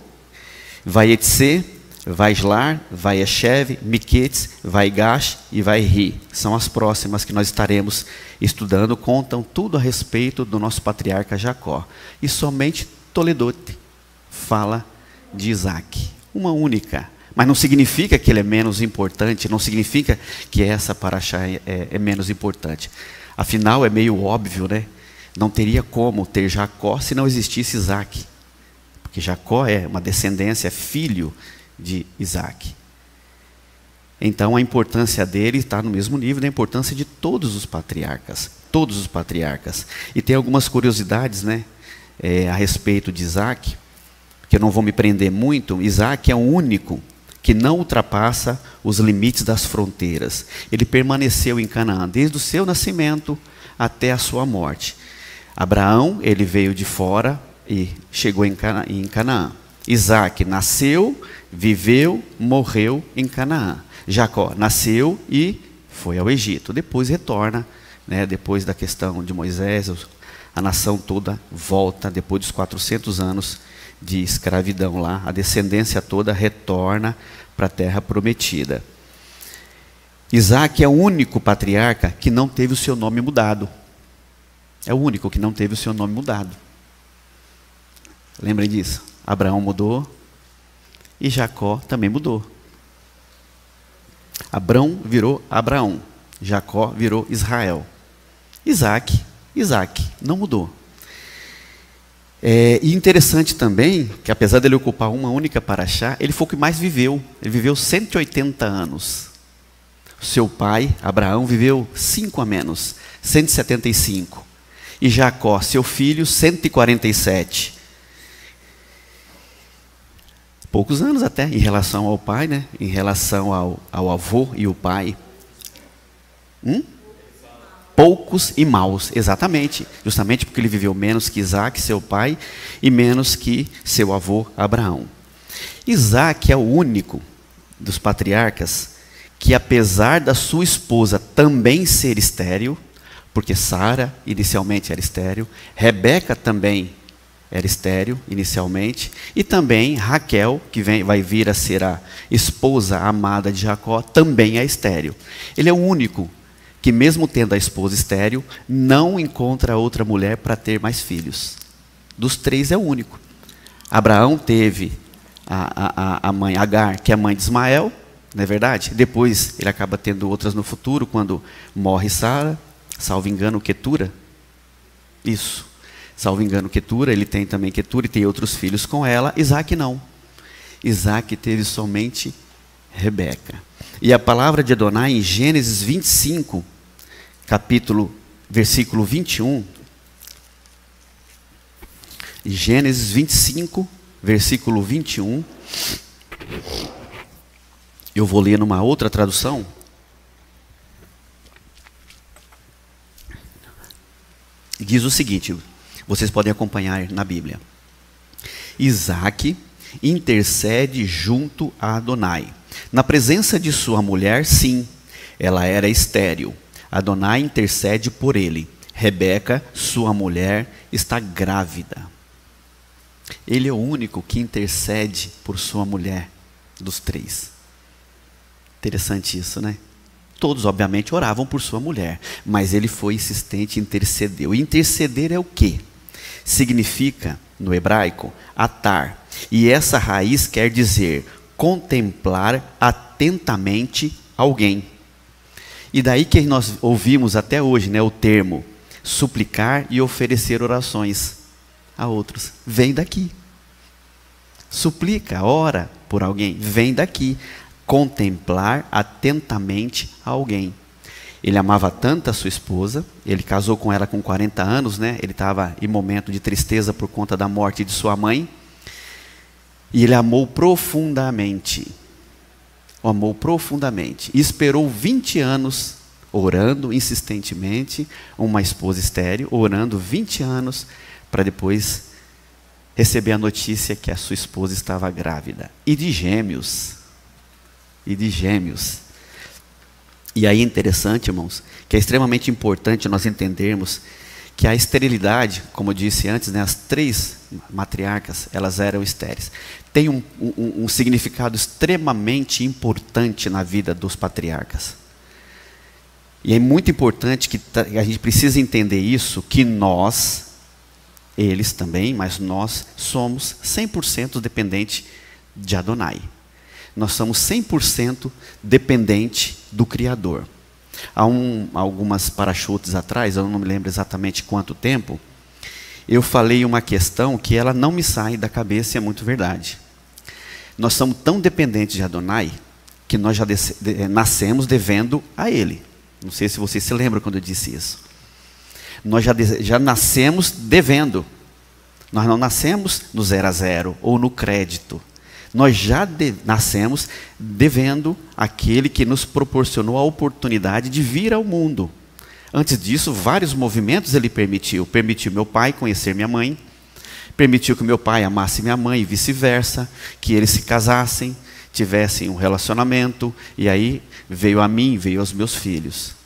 Vaietze, Vaislar, Vaieshev, Miquetes, Vaigash e Vairi. São as próximas que nós estaremos estudando. Contam tudo a respeito do nosso patriarca Jacó. E somente Toledote fala de Isaac. Uma única. Mas não significa que ele é menos importante, não significa que essa paraxá é menos importante. Afinal, é meio óbvio, né? Não teria como ter Jacó se não existisse Isaac. Porque Jacó é uma descendência, filho de Isaac. Então, a importância dele está no mesmo nível da importância de todos os patriarcas. Todos os patriarcas. E tem algumas curiosidades, né? A respeito de Isaac, que eu não vou me prender muito. Isaac é o único que não ultrapassa os limites das fronteiras. Ele permaneceu em Canaã desde o seu nascimento até a sua morte. Abraão, ele veio de fora e chegou em Canaã. Isaac nasceu, viveu, morreu em Canaã. Jacó nasceu e foi ao Egito. Depois retorna, né, depois da questão de Moisés, a nação toda volta, depois dos 400 anos de escravidão lá, a descendência toda retorna para a terra prometida. Isaac é o único patriarca que não teve o seu nome mudado. É o único que não teve o seu nome mudado. Lembrem disso? Abraão mudou e Jacó também mudou. Abrão virou Abraão, Jacó virou Israel. Isaac não mudou. E interessante também, que apesar dele ocupar uma única paraxá, ele foi o que mais viveu. Ele viveu 180 anos. Seu pai, Abraão, viveu 5 a menos, 175. E Jacó, seu filho, 147. Poucos anos até, em relação ao pai, né? Em relação ao avô e o pai. Poucos e maus, exatamente. Justamente porque ele viveu menos que Isaac, seu pai, e menos que seu avô Abraão. Isaac é o único dos patriarcas que, apesar da sua esposa também ser estéril, porque Sara inicialmente era estéril, Rebeca também era estéril inicialmente, e também Raquel, que vai vir a ser a esposa amada de Jacó, também é estéril. Ele é o único que, mesmo tendo a esposa estéril, não encontra outra mulher para ter mais filhos. Dos três é o único. Abraão teve a mãe Agar, que é a mãe de Ismael, não é verdade? Depois ele acaba tendo outras no futuro, quando morre Sara, salvo engano, Quetura. Isso. Salvo engano, Quetura, ele tem também Quetura e tem outros filhos com ela. Isaac não. Isaac teve somente Rebeca. E a palavra de Adonai em Gênesis 25, versículo 21. Gênesis 25, versículo 21. Eu vou ler numa outra tradução. Diz o seguinte, vocês podem acompanhar na Bíblia. Isaac intercede junto a Adonai. Na presença de sua mulher, sim, ela era estéril. Adonai intercede por ele. Rebeca, sua mulher, está grávida. Ele é o único que intercede por sua mulher, dos três. Interessante isso, né? Todos, obviamente, oravam por sua mulher, mas ele foi insistente e intercedeu. E interceder é o quê? Significa, no hebraico, atar. E essa raiz quer dizer contemplar atentamente alguém. E daí que nós ouvimos até hoje, né, o termo suplicar e oferecer orações a outros. Vem daqui. Suplica, ora por alguém. Vem daqui. Contemplar atentamente alguém. Ele amava tanto a sua esposa, ele casou com ela com 40 anos, né? Ele estava em momento de tristeza por conta da morte de sua mãe. E ele amou profundamente. O amou profundamente. E esperou 20 anos, orando insistentemente, uma esposa estéril, orando 20 anos, para depois receber a notícia que a sua esposa estava grávida. E de gêmeos. E de gêmeos. E aí é interessante, irmãos, que é extremamente importante nós entendermos que a esterilidade, como eu disse antes, né, as três matriarcas, elas eram estéreis. Tem um significado extremamente importante na vida dos patriarcas. E é muito importante que a gente precisa entender isso, que nós, eles também, mas nós somos 100% dependentes de Adonai. Nós somos 100% dependente do Criador. Há algumas parachutes atrás, eu não me lembro exatamente quanto tempo, eu falei uma questão que ela não me sai da cabeça e é muito verdade. Nós somos tão dependentes de Adonai que nós já nascemos devendo a Ele. Não sei se vocês se lembram quando eu disse isso. Nós já nascemos devendo. Nós não nascemos no 0 a 0 ou no crédito. Nós já nascemos devendo aquele que nos proporcionou a oportunidade de vir ao mundo. Antes disso, vários movimentos ele permitiu. Permitiu meu pai conhecer minha mãe. Permitiu que meu pai amasse minha mãe e vice-versa. Que eles se casassem, tivessem um relacionamento. E aí veio a mim, veio aos meus filhos.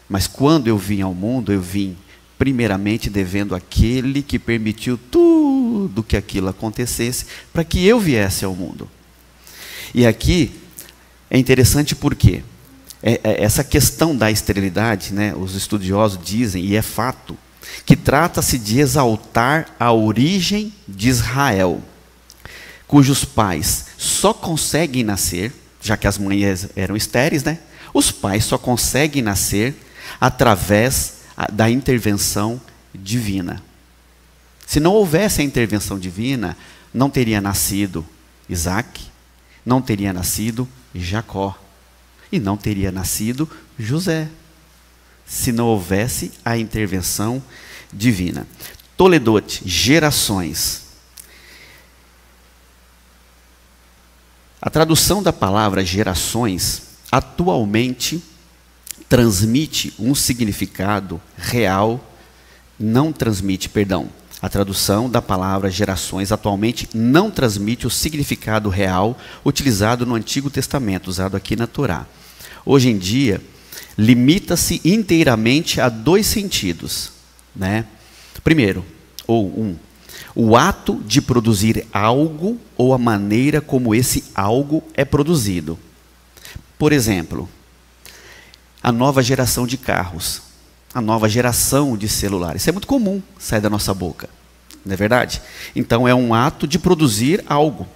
Mas quando eu vim ao mundo, eu vim primeiramente devendo àquele que permitiu tudo que aquilo acontecesse para que eu viesse ao mundo. E aqui é interessante porque essa questão da esterilidade, né, os estudiosos dizem, e é fato, que trata-se de exaltar a origem de Israel, cujos pais só conseguem nascer, já que as mães eram estéreis, né, os pais só conseguem nascer através da intervenção divina. Se não houvesse a intervenção divina, não teria nascido Isaac, não teria nascido Jacó, e não teria nascido José, se não houvesse a intervenção divina. Toledote, gerações. A tradução da palavra gerações, atualmente, transmite um significado real, não transmite, perdão, a tradução da palavra gerações atualmente não transmite o significado real utilizado no Antigo Testamento, usado aqui na Torá. Hoje em dia, limita-se inteiramente a 2 sentidos, né? Primeiro, o ato de produzir algo ou a maneira como esse algo é produzido. Por exemplo, a nova geração de carros, a nova geração de celulares. Isso é muito comum sair da nossa boca, não é verdade? Então é um ato de produzir algo,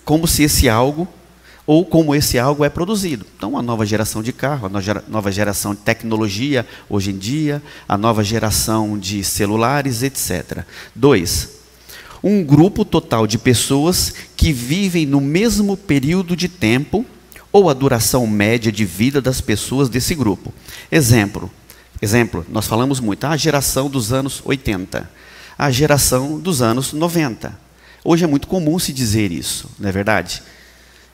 como se esse algo, ou como esse algo é produzido. Então a nova geração de carro, a nova geração de tecnologia hoje em dia, a nova geração de celulares, etc. 2, um grupo total de pessoas que vivem no mesmo período de tempo ou a duração média de vida das pessoas desse grupo. Exemplo, nós falamos muito, a geração dos anos 80, a geração dos anos 90. Hoje é muito comum se dizer isso, não é verdade?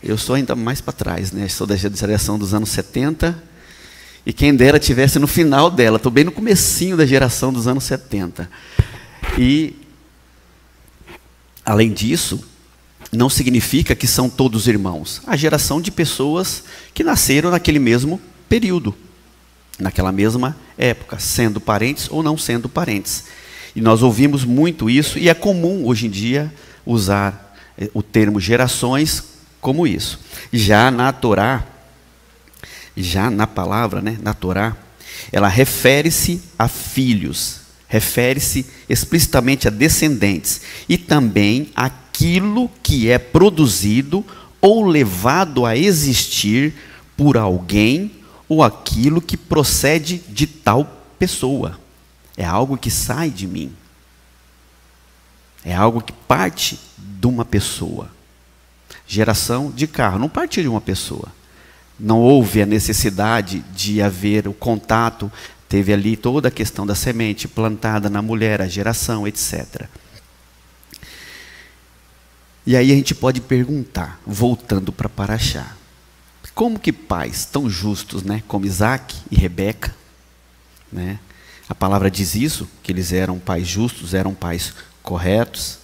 Eu sou ainda mais para trás, né? Sou da geração dos anos 70, e quem dera tivesse no final dela, estou bem no comecinho da geração dos anos 70. E, além disso, não significa que são todos irmãos. A geração de pessoas que nasceram naquele mesmo período, naquela mesma época, sendo parentes ou não sendo parentes. E nós ouvimos muito isso, e é comum hoje em dia usar o termo gerações como isso. Já na Torá, já na palavra, né, na Torá, ela refere-se a filhos, refere-se explicitamente a descendentes, e também aquilo que é produzido ou levado a existir por alguém, ou aquilo que procede de tal pessoa. É algo que sai de mim. É algo que parte de uma pessoa. Geração de carro não partiu de uma pessoa. Não houve a necessidade de haver o contato, teve ali toda a questão da semente plantada na mulher, a geração, etc. E aí a gente pode perguntar, voltando para Paraxá, como que pais tão justos, né, como Isaac e Rebeca, né, a palavra diz isso, que eles eram pais justos, eram pais corretos.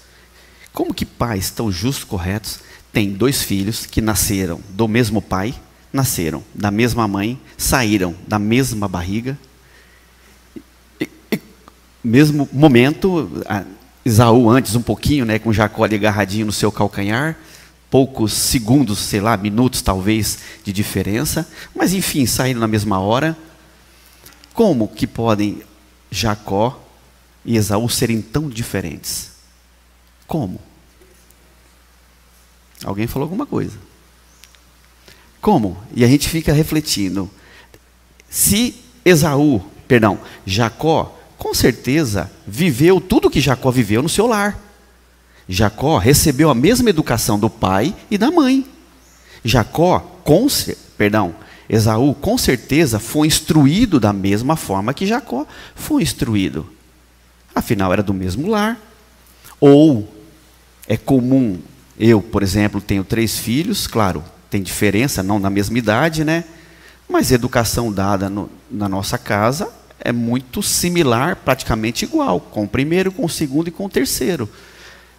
Como que pais tão justos, corretos, têm 2 filhos que nasceram do mesmo pai, nasceram da mesma mãe, saíram da mesma barriga, mesmo momento, Esaú antes um pouquinho, né, com Jacó ali agarradinho no seu calcanhar, poucos segundos, sei lá, minutos talvez de diferença, mas enfim, saíram na mesma hora. Como que podem Jacó e Esaú serem tão diferentes? Como? Alguém falou alguma coisa. Como? E a gente fica refletindo. Se Jacó, com certeza, viveu tudo que Jacó viveu no seu lar. Jacó recebeu a mesma educação do pai e da mãe. Esaú, com certeza, foi instruído da mesma forma que Jacó foi instruído. Afinal, era do mesmo lar. Ou é comum, eu, por exemplo, tenho 3 filhos, claro, tem diferença, não na mesma idade, né? Mas a educação dada na nossa casa é muito similar, praticamente igual, com o primeiro, com o segundo e com o terceiro.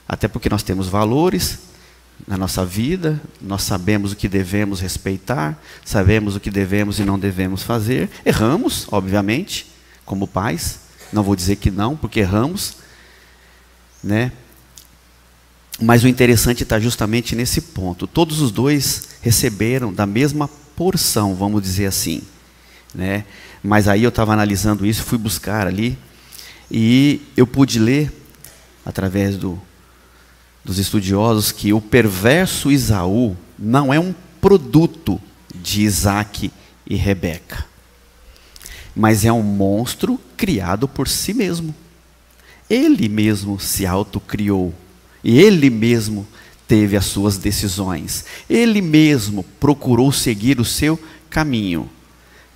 Até porque nós temos valores na nossa vida, nós sabemos o que devemos respeitar, sabemos o que devemos e não devemos fazer. Erramos, obviamente, como pais. Não vou dizer que não, porque erramos, né? Mas o interessante está justamente nesse ponto. Todos os 2 receberam da mesma porção, vamos dizer assim, né? Mas aí eu estava analisando isso, fui buscar ali, e eu pude ler, através dos estudiosos, que o perverso Esaú não é um produto de Isaac e Rebeca, mas é um monstro criado por si mesmo. Ele mesmo se autocriou, e ele mesmo teve as suas decisões, ele mesmo procurou seguir o seu caminho.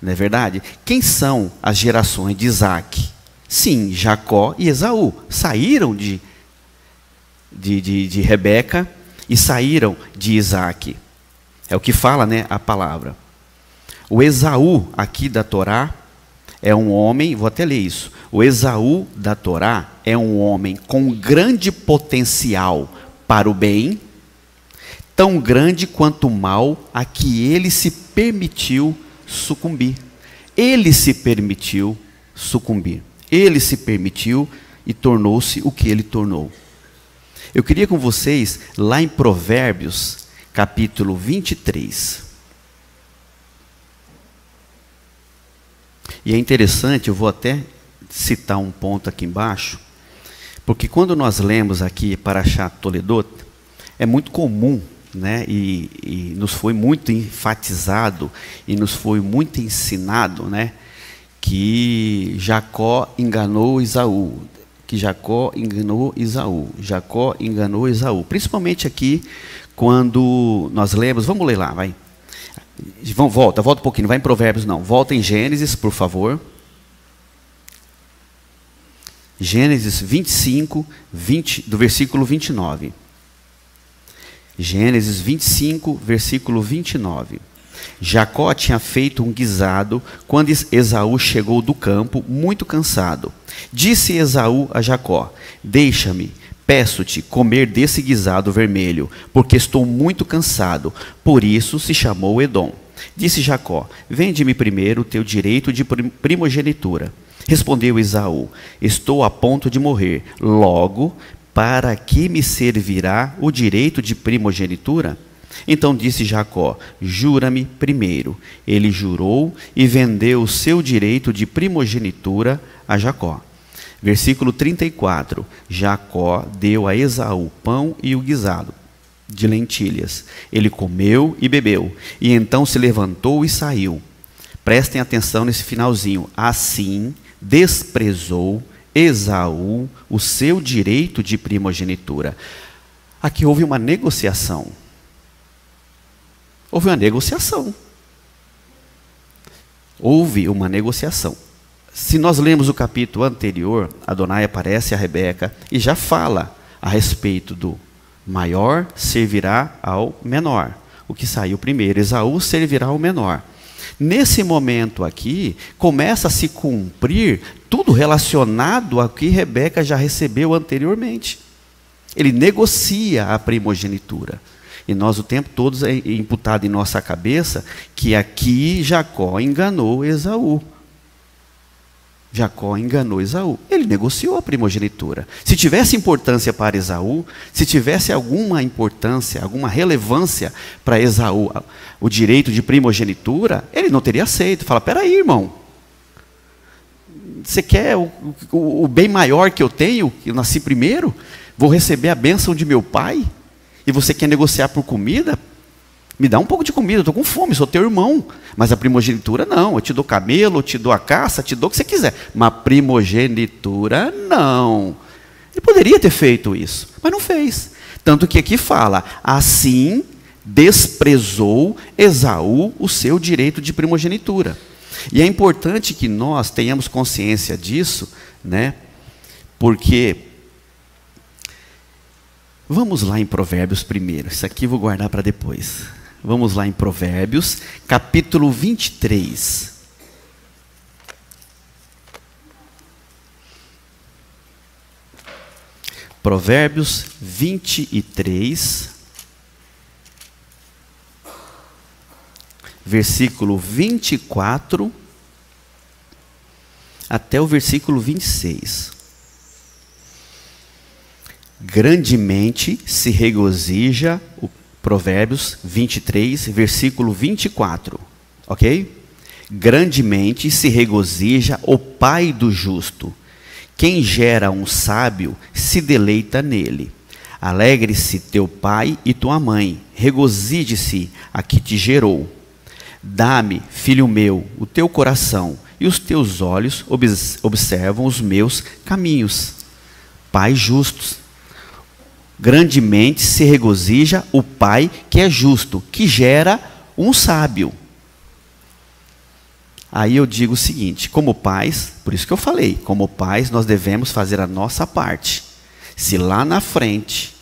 Não é verdade? Quem são as gerações de Isaac? Sim, Jacó e Esaú saíram de Rebeca e saíram de Isaac. É o que fala, né, a palavra. O Esaú aqui da Torá é um homem, vou até ler isso. O Esaú da Torá é um homem com grande potencial para o bem, tão grande quanto o mal a que ele se permitiu sucumbir. Ele se permitiu sucumbir. Ele se permitiu e tornou-se o que ele tornou. Eu queria com vocês, lá em Provérbios, capítulo 23. E é interessante, eu vou até citar um ponto aqui embaixo, porque quando nós lemos aqui Parashat Toledot, é muito comum, né, e nos foi muito enfatizado, e nos foi muito ensinado, né, que Jacó enganou Esaú, Jacó enganou Esaú, principalmente aqui, quando nós lemos, vamos ler lá, vai. Volta um pouquinho, não vai em Provérbios não, volta em Gênesis, por favor. Gênesis 25, do versículo 29. Gênesis 25, versículo 29. Jacó tinha feito um guisado quando Esaú chegou do campo, muito cansado. Disse Esaú a Jacó: deixa-me, peço-te, comer desse guisado vermelho, porque estou muito cansado. Por isso se chamou Edom. Disse Jacó: vende-me primeiro o teu direito de primogenitura. Respondeu Esaú: estou a ponto de morrer. Logo, para que me servirá o direito de primogenitura? Então disse Jacó: jura-me primeiro. Ele jurou e vendeu o seu direito de primogenitura a Jacó. Versículo 34. Jacó deu a Esaú pão e o guisado de lentilhas. Ele comeu e bebeu, e então se levantou e saiu. Prestem atenção nesse finalzinho. Assim desprezou Esaú o seu direito de primogenitura. Aqui houve uma negociação. Houve uma negociação. Houve uma negociação. Se nós lemos o capítulo anterior, Adonai aparece a Rebeca e já fala a respeito do maior servirá ao menor. O que saiu primeiro, Esaú servirá ao menor. Nesse momento aqui, começa a se cumprir tudo relacionado ao que Rebeca já recebeu anteriormente. Ele negocia a primogenitura. E nós o tempo todo é imputado em nossa cabeça que aqui Jacó enganou Esaú. Jacó enganou Esaú. Ele negociou a primogenitura. Se tivesse importância para Esaú, se tivesse alguma importância, alguma relevância para Esaú, o direito de primogenitura, ele não teria aceito. Fala: peraí, irmão, você quer o bem maior que eu tenho, que eu nasci primeiro? Vou receber a bênção de meu pai? E você quer negociar por comida? Me dá um pouco de comida, eu estou com fome, sou teu irmão. Mas a primogenitura não, eu te dou camelo, eu te dou a caça, te dou o que você quiser. Mas primogenitura não. Ele poderia ter feito isso, mas não fez. Tanto que aqui fala: assim desprezou Esaú o seu direito de primogenitura. E é importante que nós tenhamos consciência disso, né? Porque vamos lá em Provérbios primeiro. Isso aqui eu vou guardar para depois. Vamos lá em Provérbios, capítulo 23. Provérbios 23, versículo 24 até o versículo 26. Grandemente se regozija, o Provérbios 23, versículo 24, ok? Grandemente se regozija o pai do justo. Quem gera um sábio se deleita nele. Alegre-se teu pai e tua mãe, regozije-se a que te gerou. Dá-me, filho meu, o teu coração, e os teus olhos observam os meus caminhos. Pais justos. Grandemente se regozija o pai que é justo, que gera um sábio. Aí eu digo o seguinte: como pais, por isso que eu falei, como pais nós devemos fazer a nossa parte. Se lá na frente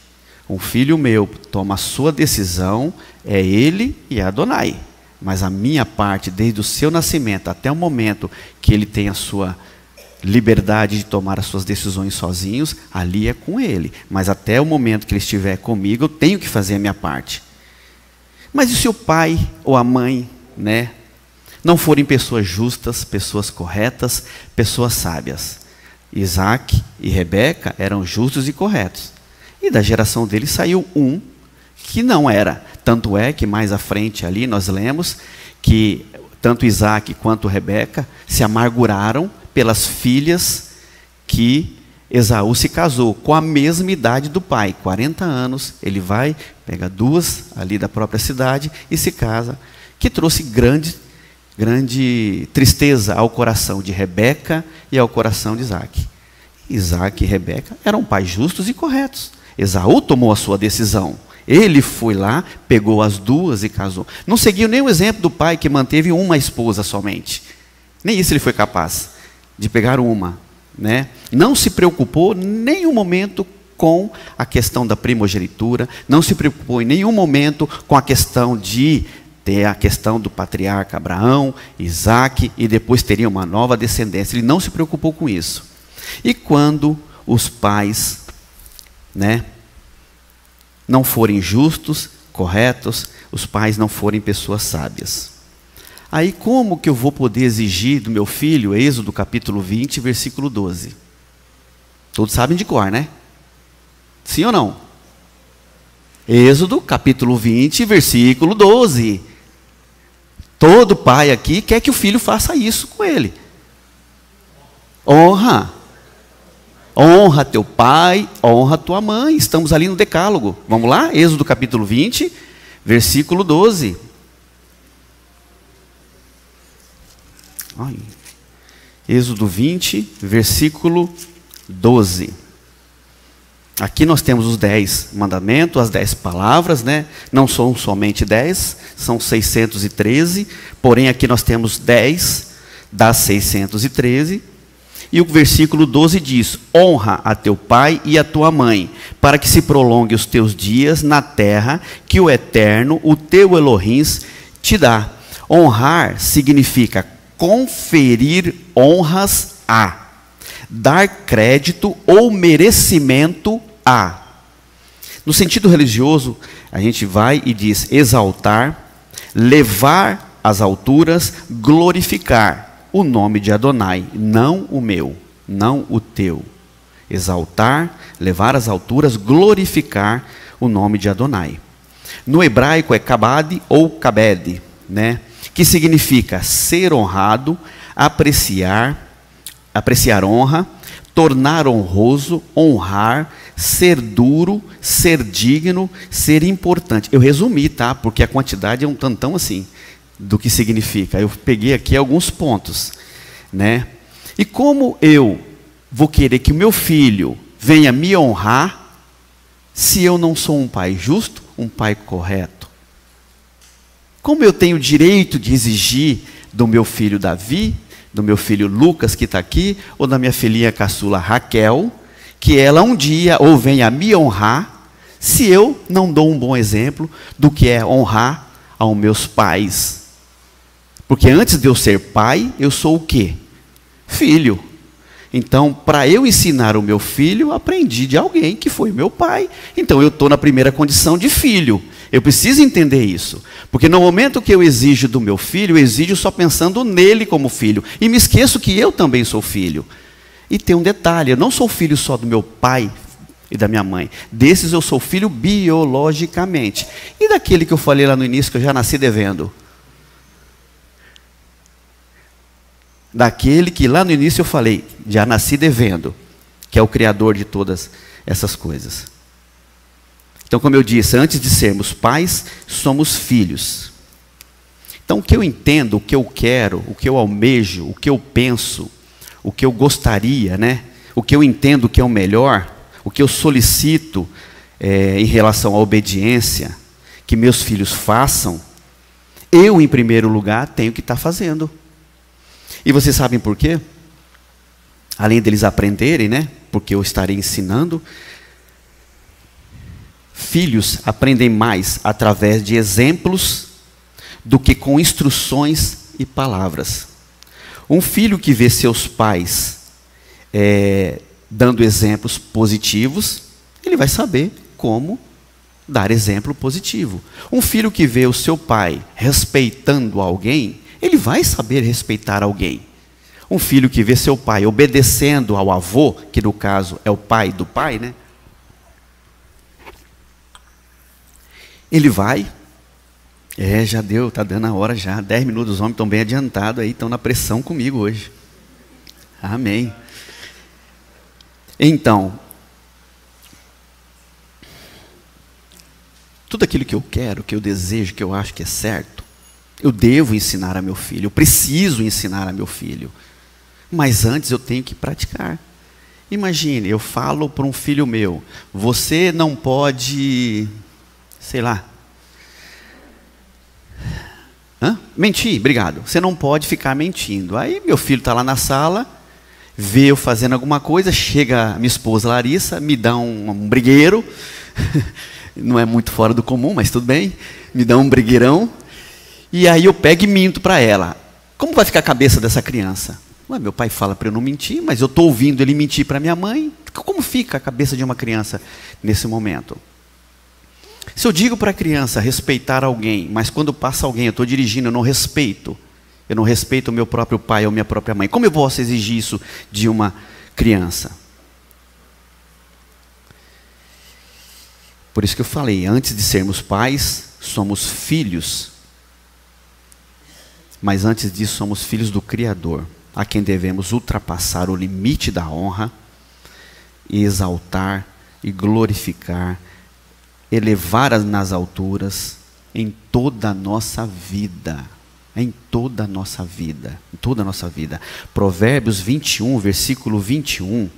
um filho meu toma a sua decisão, é ele e Adonai. mas a minha parte, desde o seu nascimento até o momento que ele tem a sua liberdade de tomar as suas decisões sozinhos, ali é com ele. Mas até o momento que ele estiver comigo, eu tenho que fazer a minha parte. Mas e se o pai ou a mãe, né, não forem pessoas justas, pessoas corretas, pessoas sábias? Isaac e Rebeca eram justos e corretos. E da geração deles saiu um que não era. Tanto é que mais à frente ali nós lemos que tanto Isaac quanto Rebeca se amarguraram pelas filhas que Esaú se casou com a mesma idade do pai, 40 anos. Ele vai, pega duas ali da própria cidade e se casa, que trouxe grande tristeza ao coração de Rebeca e ao coração de Isaac. Isaac e Rebeca eram pais justos e corretos. Esaú tomou a sua decisão. Ele foi lá, pegou as duas e casou. Não seguiu nem o exemplo do pai que manteve uma esposa somente. Nem isso ele foi capaz de pegar uma, né? Não se preocupou em nenhum momento com a questão da primogenitura, não se preocupou em nenhum momento com a questão de ter a questão do patriarca Abraão, Isaac, e depois teria uma nova descendência. Ele não se preocupou com isso. E quando os pais, né, não forem justos, corretos, os pais não forem pessoas sábias, aí como que eu vou poder exigir do meu filho, Êxodo capítulo 20, versículo 12? Todos sabem de cor, né? Sim ou não? Êxodo capítulo 20, versículo 12. Todo pai aqui quer que o filho faça isso com ele. Honra. Honra teu pai, honra tua mãe. Estamos ali no decálogo. Vamos lá? Êxodo capítulo 20, versículo 12. Ai. Êxodo 20, versículo 12. Aqui nós temos os 10 mandamentos, as 10 palavras, né? Não são somente 10, são 613, porém aqui nós temos 10 das 613. E o versículo 12 diz: honra a teu pai e a tua mãe, para que se prolongue os teus dias na terra que o Eterno, o teu Elohim, te dá. Honrar significa conferir honras a, dar crédito ou merecimento a. No sentido religioso, a gente vai e diz exaltar, levar às alturas, glorificar o nome de Adonai, não o meu, não o teu. Exaltar, levar às alturas, glorificar o nome de Adonai. No hebraico é kabad ou kabed, né? Que significa ser honrado, apreciar honra, tornar honroso, honrar, ser duro, ser digno, ser importante. Eu resumi, tá? Porque a quantidade é um tantão assim do que significa. Eu peguei aqui alguns pontos, né? E como eu vou querer que o meu filho venha me honrar se eu não sou um pai justo, um pai correto? Como eu tenho o direito de exigir do meu filho Davi, do meu filho Lucas que está aqui, ou da minha filhinha caçula Raquel, que ela um dia ou venha me honrar, se eu não dou um bom exemplo do que é honrar aos meus pais? Porque antes de eu ser pai, eu sou o quê? Filho. Então, para eu ensinar o meu filho, eu aprendi de alguém que foi meu pai. Então, eu estou na primeira condição de filho. Eu preciso entender isso. Porque no momento que eu exijo do meu filho, eu exijo só pensando nele como filho. E me esqueço que eu também sou filho. E tem um detalhe, eu não sou filho só do meu pai e da minha mãe. Desses eu sou filho biologicamente. E daquele que eu falei lá no início, que eu já nasci devendo? Daquele que lá no início eu falei, já nasci devendo, que é o Criador de todas essas coisas. Então, como eu disse, antes de sermos pais, somos filhos. Então, o que eu entendo, o que eu quero, o que eu almejo, o que eu penso, o que eu gostaria, né? O que eu entendo que é o melhor, o que eu solicito em relação à obediência, que meus filhos façam, eu, em primeiro lugar, tenho que estar fazendo. E vocês sabem por quê? Além deles aprenderem, né? Porque eu estarei ensinando. Filhos aprendem mais através de exemplos do que com instruções e palavras. Um filho que vê seus pais dando exemplos positivos, ele vai saber como dar exemplo positivo. Um filho que vê o seu pai respeitando alguém, ele vai saber respeitar alguém. Um filho que vê seu pai obedecendo ao avô, que no caso é o pai do pai, né? Ele vai, já deu, está dando a hora já, 10 minutos, os homens estão bem adiantados aí, estão na pressão comigo hoje. Amém. Então, tudo aquilo que eu quero, que eu desejo, que eu acho que é certo, eu devo ensinar a meu filho, eu preciso ensinar a meu filho. Mas antes eu tenho que praticar. Imagine, eu falo para um filho meu, você não pode, sei lá, mentir, obrigado. Você não pode ficar mentindo. Aí meu filho está lá na sala, vê eu fazendo alguma coisa, chega minha esposa Larissa, me dá um brigueiro, não é muito fora do comum, mas tudo bem, me dá um brigueirão, e aí eu pego e minto para ela. Como vai ficar a cabeça dessa criança? Ué, meu pai fala para eu não mentir, mas eu estou ouvindo ele mentir para minha mãe. Como fica a cabeça de uma criança nesse momento? Se eu digo para a criança respeitar alguém, mas quando passa alguém, eu estou dirigindo, eu não respeito o meu próprio pai ou minha própria mãe, como eu posso exigir isso de uma criança? Por isso que eu falei, antes de sermos pais, somos filhos. Mas antes disso, somos filhos do Criador, a quem devemos ultrapassar o limite da honra, e exaltar e glorificar, elevar nas alturas em toda a nossa vida. Em toda a nossa vida. Em toda a nossa vida. Provérbios 21, versículo 21.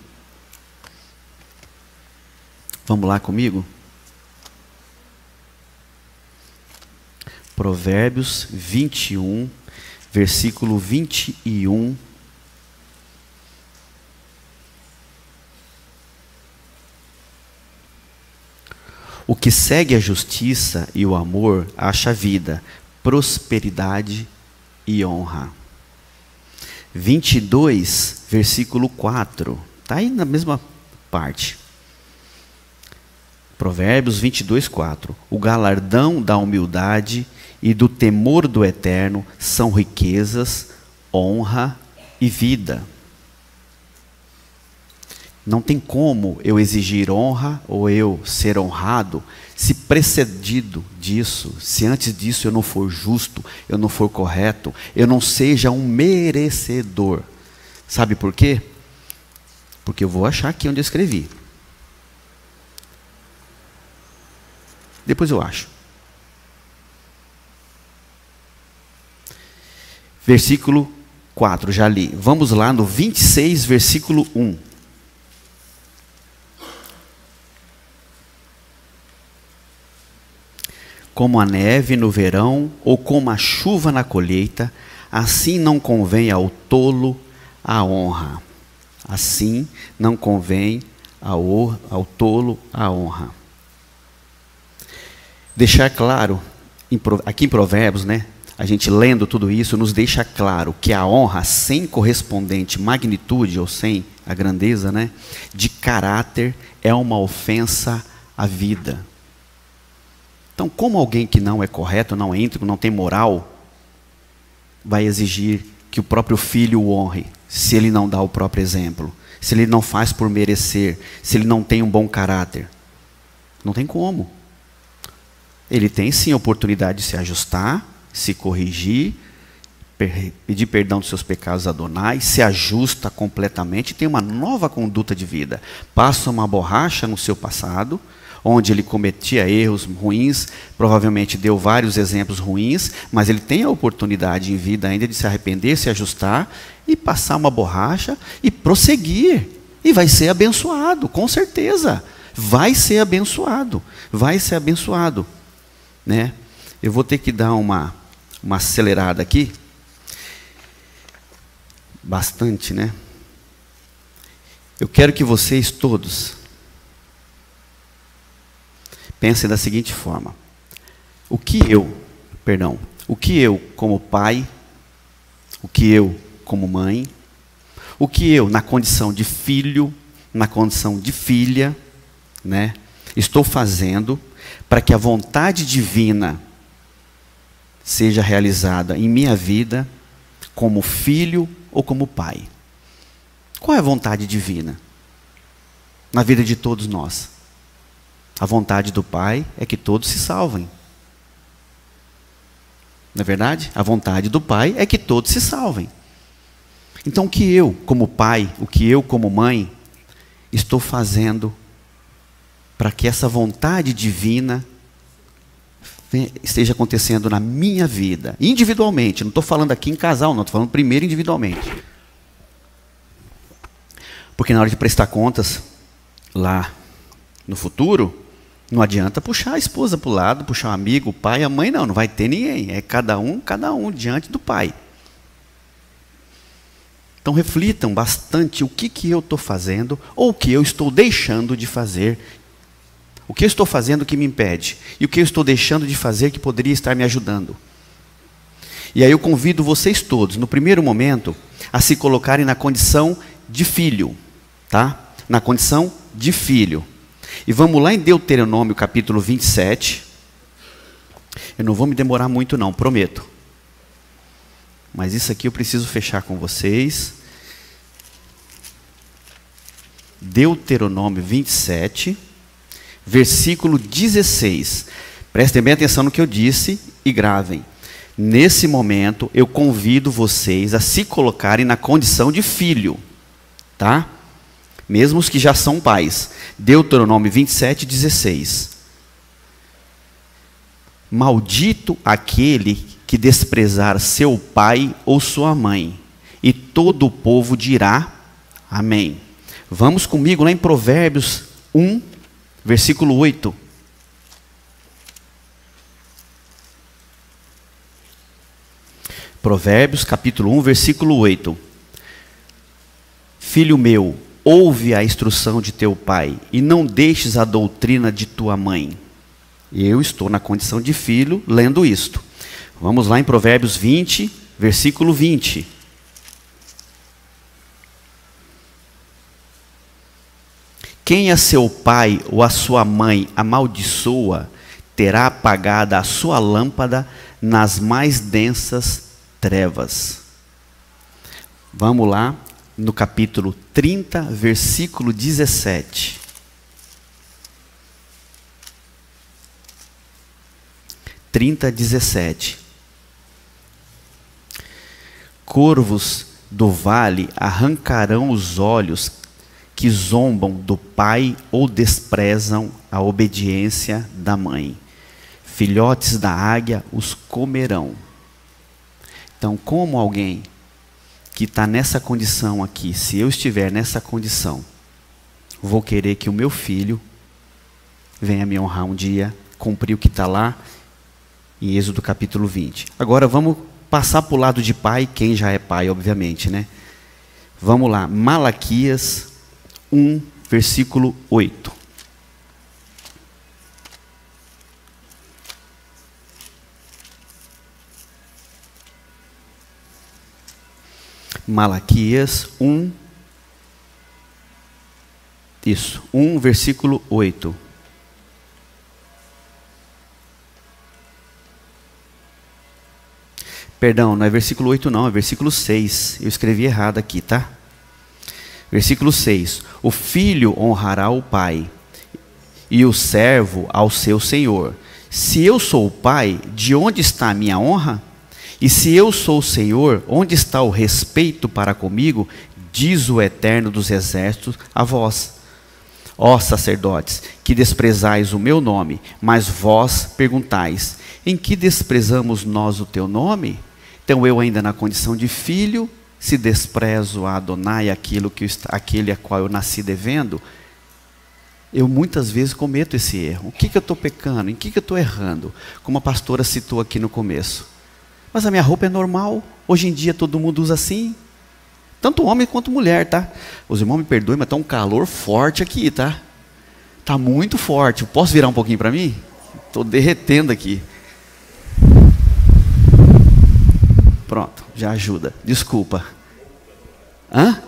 Vamos lá comigo? Provérbios 21, versículo 21. O que segue a justiça e o amor acha vida, prosperidade e honra. 22, versículo 4. Está aí na mesma parte. Provérbios 22, 4. O galardão da humildade e do temor do Eterno são riquezas, honra e vida. Não tem como eu exigir honra ou eu ser honrado se precedido disso, se antes disso eu não for justo, eu não for correto, eu não seja um merecedor. Sabe por quê? Porque eu vou achar aqui onde eu escrevi. Depois eu acho. Versículo 4, já li. Vamos lá no 26, versículo 1. Como a neve no verão, ou como a chuva na colheita, assim não convém ao tolo a honra. Assim não convém ao tolo a honra. Deixar claro, aqui em Provérbios, né, a gente lendo tudo isso, nos deixa claro que a honra sem correspondente magnitude, ou sem a grandeza, né, de caráter, é uma ofensa à vida. Então, como alguém que não é correto, não é íntegro, não tem moral, vai exigir que o próprio filho o honre, se ele não dá o próprio exemplo, se ele não faz por merecer, se ele não tem um bom caráter? Não tem como. Ele tem sim a oportunidade de se ajustar, se corrigir, pedir perdão dos seus pecados a Adonai, se ajusta completamente e tem uma nova conduta de vida. Passa uma borracha no seu passado, onde ele cometia erros ruins, provavelmente deu vários exemplos ruins, mas ele tem a oportunidade em vida ainda de se arrepender, se ajustar e passar uma borracha e prosseguir. E vai ser abençoado, com certeza. Vai ser abençoado, vai ser abençoado. Né? Eu vou ter que dar uma acelerada aqui. Bastante, né? Eu quero que vocês todos pensem da seguinte forma. o que eu, como pai, o que eu, como mãe, o que eu, na condição de filho, na condição de filha, né, estou fazendo para que a vontade divina seja realizada em minha vida, como filho ou como pai. Qual é a vontade divina na vida de todos nós? A vontade do Pai é que todos se salvem. Não é verdade? A vontade do Pai é que todos se salvem. Então, o que eu, como pai, o que eu, como mãe, estou fazendo para que essa vontade divina esteja acontecendo na minha vida, individualmente? Não estou falando aqui em casal, não, estou falando primeiro individualmente. Porque na hora de prestar contas, lá no futuro, não adianta puxar a esposa para o lado, puxar o amigo, o pai, a mãe, não vai ter ninguém. É cada um diante do Pai. Então reflitam bastante o que eu estou fazendo, ou o que eu estou deixando de fazer. O que eu estou fazendo que me impede, e o que eu estou deixando de fazer que poderia estar me ajudando. E aí eu convido vocês todos, no primeiro momento, a se colocarem na condição de filho, tá? Na condição de filho. E vamos lá em Deuteronômio capítulo 27. Eu não vou me demorar muito não, prometo. Mas isso aqui eu preciso fechar com vocês. Deuteronômio 27, versículo 16. Prestem bem atenção no que eu disse e gravem. Nesse momento eu convido vocês a se colocarem na condição de filho, tá? Mesmo os que já são pais. Deuteronômio 27, 16. Maldito aquele que desprezar seu pai ou sua mãe, e todo o povo dirá amém. Vamos comigo lá em Provérbios 1, versículo 8. Provérbios capítulo 1, versículo 8. Filho meu, ouve a instrução de teu pai, e não deixes a doutrina de tua mãe. Eu estou na condição de filho, lendo isto. Vamos lá em Provérbios 20, versículo 20. Quem a seu pai ou a sua mãe amaldiçoa, terá apagada a sua lâmpada nas mais densas trevas. Vamos lá no capítulo 30, versículo 17. Trinta, 17. Corvos do vale arrancarão os olhos que zombam do pai ou desprezam a obediência da mãe. Filhotes da águia os comerão. Então, como alguém que está nessa condição aqui, se eu estiver nessa condição, vou querer que o meu filho venha me honrar um dia, cumprir o que está lá em Êxodo capítulo 20. Agora vamos passar para o lado de pai, quem já é pai, obviamente, né? Vamos lá, Malaquias 1, versículo 8. Malaquias 1, isso, 1, versículo 8. Perdão, não é versículo 8 não, é versículo 6. Eu escrevi errado aqui, tá? Versículo 6. O filho honrará o pai, e o servo ao seu senhor. Se eu sou o pai, de onde está a minha honra? E se eu sou o Senhor, onde está o respeito para comigo? Diz o Eterno dos Exércitos a vós. Ó sacerdotes, que desprezais o meu nome, mas vós perguntais, em que desprezamos nós o teu nome? Então eu ainda na condição de filho, se desprezo a Adonai, aquele a qual eu nasci devendo, eu muitas vezes cometo esse erro. O que eu estou pecando? Em que eu estou errando? Como a pastora citou aqui no começo. Mas a minha roupa é normal. Hoje em dia todo mundo usa assim. Tanto homem quanto mulher, tá? Os irmãos me perdoem, mas está um calor forte aqui, tá? Está muito forte. Posso virar um pouquinho para mim? Estou derretendo aqui. Pronto, já ajuda. Desculpa. Hã?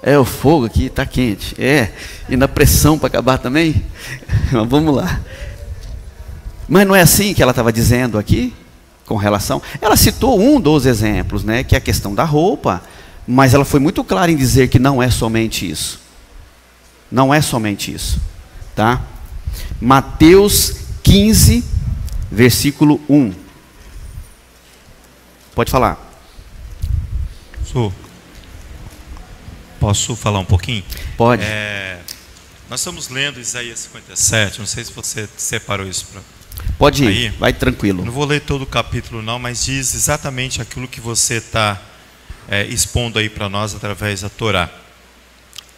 É o fogo aqui, está quente. É, e na pressão para acabar também? Mas vamos lá. Mas não é assim que ela estava dizendo aqui? Com relação... Ela citou um dos exemplos, né? Que é a questão da roupa. Mas ela foi muito clara em dizer que não é somente isso. Não é somente isso. Tá? Mateus 15, versículo 1. Pode falar. Posso falar um pouquinho? Pode. Nós estamos lendo Isaías 57, não sei se você separou isso para... Pode ir, aí, vai tranquilo. Não vou ler todo o capítulo não, mas diz exatamente aquilo que você está expondo aí para nós através da Torá.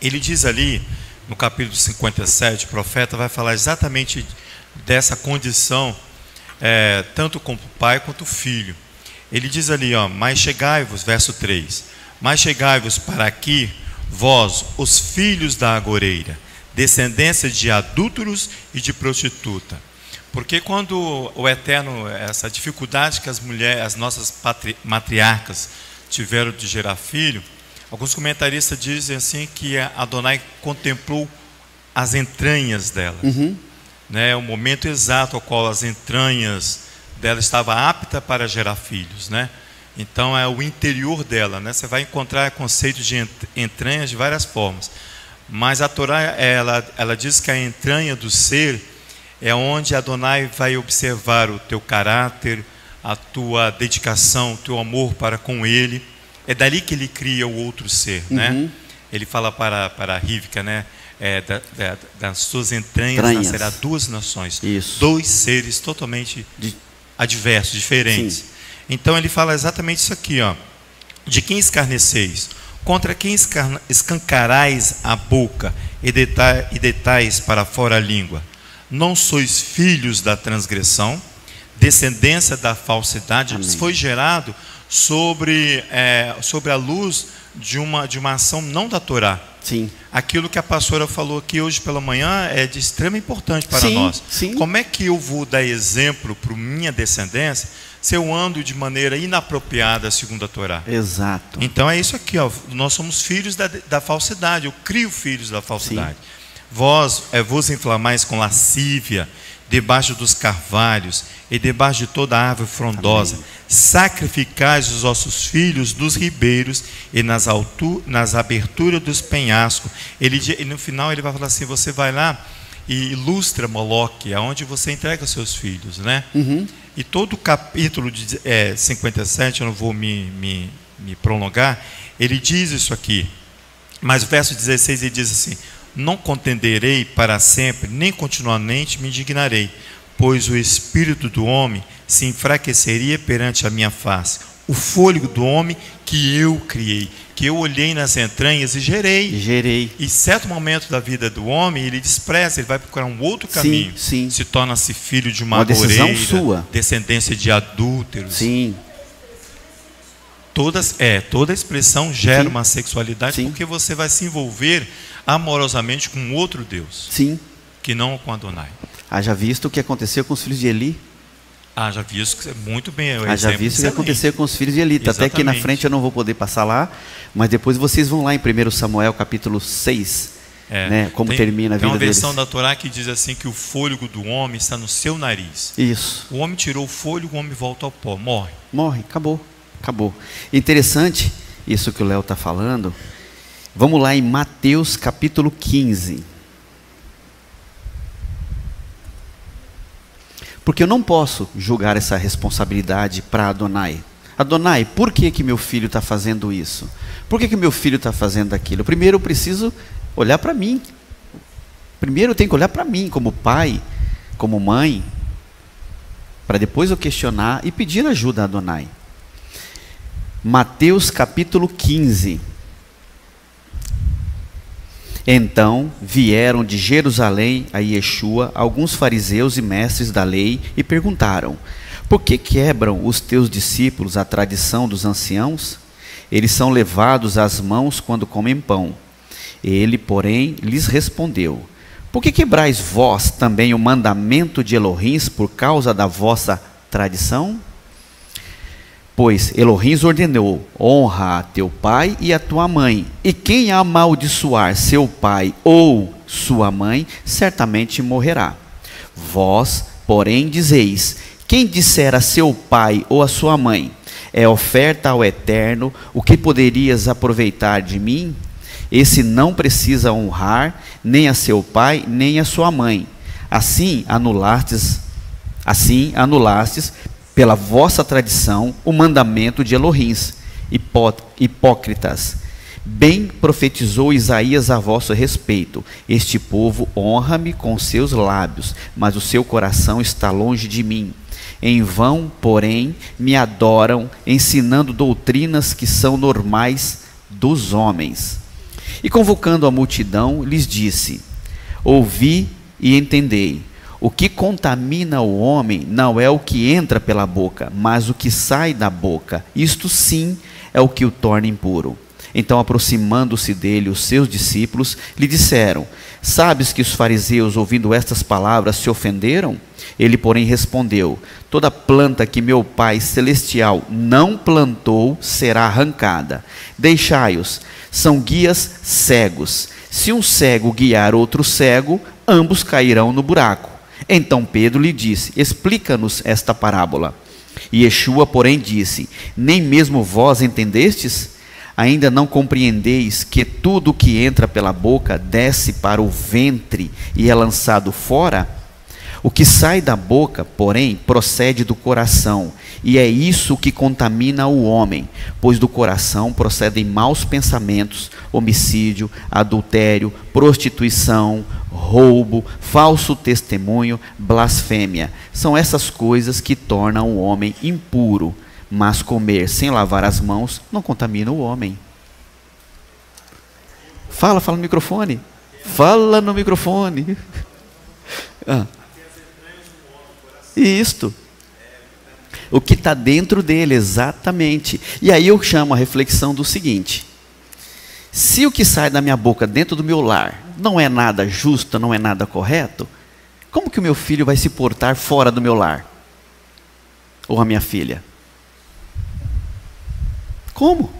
Ele diz ali, no capítulo 57, o profeta vai falar exatamente dessa condição, tanto com o pai quanto o filho. Ele diz ali, ó, mas chegai-vos, verso 3, mas chegai-vos para aqui, vós, os filhos da agoreira, descendência de adúlteros e de prostituta. Porque quando o Eterno, essa dificuldade que as mulheres, as nossas matriarcas tiveram de gerar filho, alguns comentaristas dizem assim que Adonai contemplou as entranhas delas, né, o momento exato ao qual as entranhas dela estavam aptas para gerar filhos, né? Então é o interior dela, né? Você vai encontrar conceito de entranhas de várias formas, mas a Torá ela diz que a entranha do ser é onde Adonai vai observar o teu caráter, a tua dedicação, o teu amor para com Ele. É dali que Ele cria o outro ser, né? Ele fala para Rivka, né? Das suas entranhas nascerá duas nações. Isso. Dois seres totalmente adversos, diferentes. Sim. Então ele fala exatamente isso aqui, ó. De quem escarneceis? Contra quem escancarais a boca e deitais para fora a língua? Não sois filhos da transgressão, descendência da falsidade. Amém. Foi gerado sobre a luz de uma ação não da Torá. Sim. Aquilo que a pastora falou aqui hoje pela manhã é de extrema importância para nós. Sim. Como é que eu vou dar exemplo para minha descendência se eu ando de maneira inapropriada segundo a Torá? Exato. Então é isso aqui, ó. Nós somos filhos da falsidade. Eu crio filhos da falsidade. Sim. Vós vos inflamais com lascívia debaixo dos carvalhos e debaixo de toda árvore frondosa. Amém. Sacrificais os vossos filhos dos ribeiros e nas aberturas dos penhascos. E no final ele vai falar assim, você vai lá e ilustra Moloque, aonde você entrega seus filhos, né? E todo o capítulo de 57, eu não vou me prolongar, ele diz isso aqui. Mas o verso 16 ele diz assim, não contenderei para sempre, nem continuamente me indignarei, pois o espírito do homem se enfraqueceria perante a minha face. O fôlego do homem que eu criei, que eu olhei nas entranhas e gerei. E certo momento da vida do homem, ele despreza, ele vai procurar um outro caminho. Sim. Se torna-se filho de uma agoreira, decisão sua. Descendência de adúlteros. Sim. Toda expressão gera uma sexualidade, porque você vai se envolver amorosamente com outro Deus. Sim. Que não com Adonai. Haja visto o que aconteceu com os filhos de Eli. Haja visto, muito bem. Haja visto o que aconteceu com os filhos de Eli. Exatamente. Até aqui na frente eu não vou poder passar lá, mas depois vocês vão lá em 1 Samuel capítulo 6, né, como termina a vida deles. Tem uma versão da Torá que diz assim que o fôlego do homem está no seu nariz. Isso. O homem tirou o fôlego, o homem volta ao pó, morre. Morre, acabou. Interessante isso que o Léo está falando. Vamos lá em Mateus capítulo 15. Porque eu não posso julgar essa responsabilidade para Adonai. Adonai, por que meu filho está fazendo isso? Por que meu filho está fazendo aquilo? Primeiro eu preciso olhar para mim. Primeiro eu tenho que olhar para mim como pai, como mãe, para depois eu questionar e pedir ajuda a Adonai. Mateus capítulo 15. Então vieram de Jerusalém a Yeshua alguns fariseus e mestres da lei e perguntaram: por que quebram os teus discípulos a tradição dos anciãos? Eles são levados às mãos quando comem pão. Ele, porém, lhes respondeu: por que quebrais vós também o mandamento de Elohim por causa da vossa tradição? Pois Elohim ordenou: honra a teu pai e a tua mãe, e quem amaldiçoar seu pai ou sua mãe, certamente morrerá. Vós, porém, dizeis: quem disser a seu pai ou a sua mãe, é oferta ao Eterno, o que poderias aproveitar de mim? Esse não precisa honrar nem a seu pai, nem a sua mãe. Assim anulastes pela vossa tradição o mandamento de Elohim. Hipócritas, bem profetizou Isaías a vosso respeito: este povo honra-me com seus lábios, mas o seu coração está longe de mim. Em vão, porém, me adoram, ensinando doutrinas que são normais dos homens. E convocando a multidão, lhes disse: ouvi e entendei. O que contamina o homem não é o que entra pela boca, mas o que sai da boca. Isto sim é o que o torna impuro. Então, aproximando-se dele, os seus discípulos lhe disseram: sabes que os fariseus, ouvindo estas palavras, se ofenderam? Ele, porém, respondeu: toda planta que meu Pai Celestial não plantou será arrancada. Deixai-os, são guias cegos. Se um cego guiar outro cego, ambos cairão no buraco. Então Pedro lhe disse: explica-nos esta parábola. E Yeshua, porém, disse: nem mesmo vós entendestes? Ainda não compreendeis que tudo o que entra pela boca desce para o ventre e é lançado fora? O que sai da boca, porém, procede do coração, e é isso que contamina o homem, pois do coração procedem maus pensamentos, homicídio, adultério, prostituição, roubo, falso testemunho, blasfêmia. São essas coisas que tornam o homem impuro, mas comer sem lavar as mãos não contamina o homem. Fala no microfone. Fala no microfone. Isto. O que está dentro dele, exatamente. E aí eu chamo a reflexão do seguinte: se o que sai da minha boca dentro do meu lar não é nada justo, não é nada correto, como que o meu filho vai se portar fora do meu lar? Ou a minha filha? Como?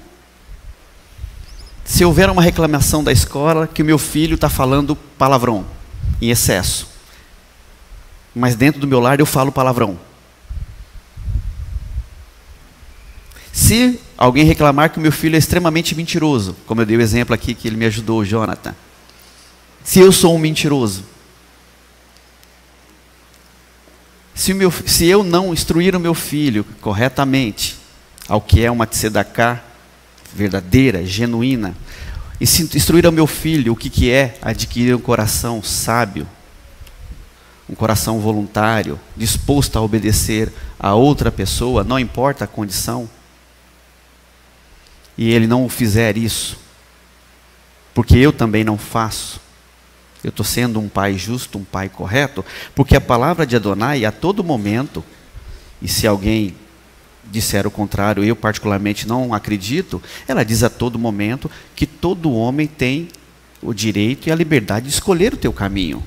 Se houver uma reclamação da escola que o meu filho está falando palavrão em excesso, mas dentro do meu lar eu falo palavrão. Se alguém reclamar que o meu filho é extremamente mentiroso, como eu dei o exemplo aqui que ele me ajudou, o Jonathan. Se eu sou um mentiroso, se eu não instruir o meu filho corretamente ao que é uma tzedaká verdadeira, genuína, e se instruir ao meu filho o que é adquirir um coração sábio, um coração voluntário, disposto a obedecer a outra pessoa, não importa a condição, e ele não fizer isso, porque eu também não faço, eu estou sendo um pai justo, um pai correto, porque a palavra de Adonai a todo momento, e se alguém disser o contrário, eu particularmente não acredito, ela diz a todo momento que todo homem tem o direito e a liberdade de escolher o teu caminho.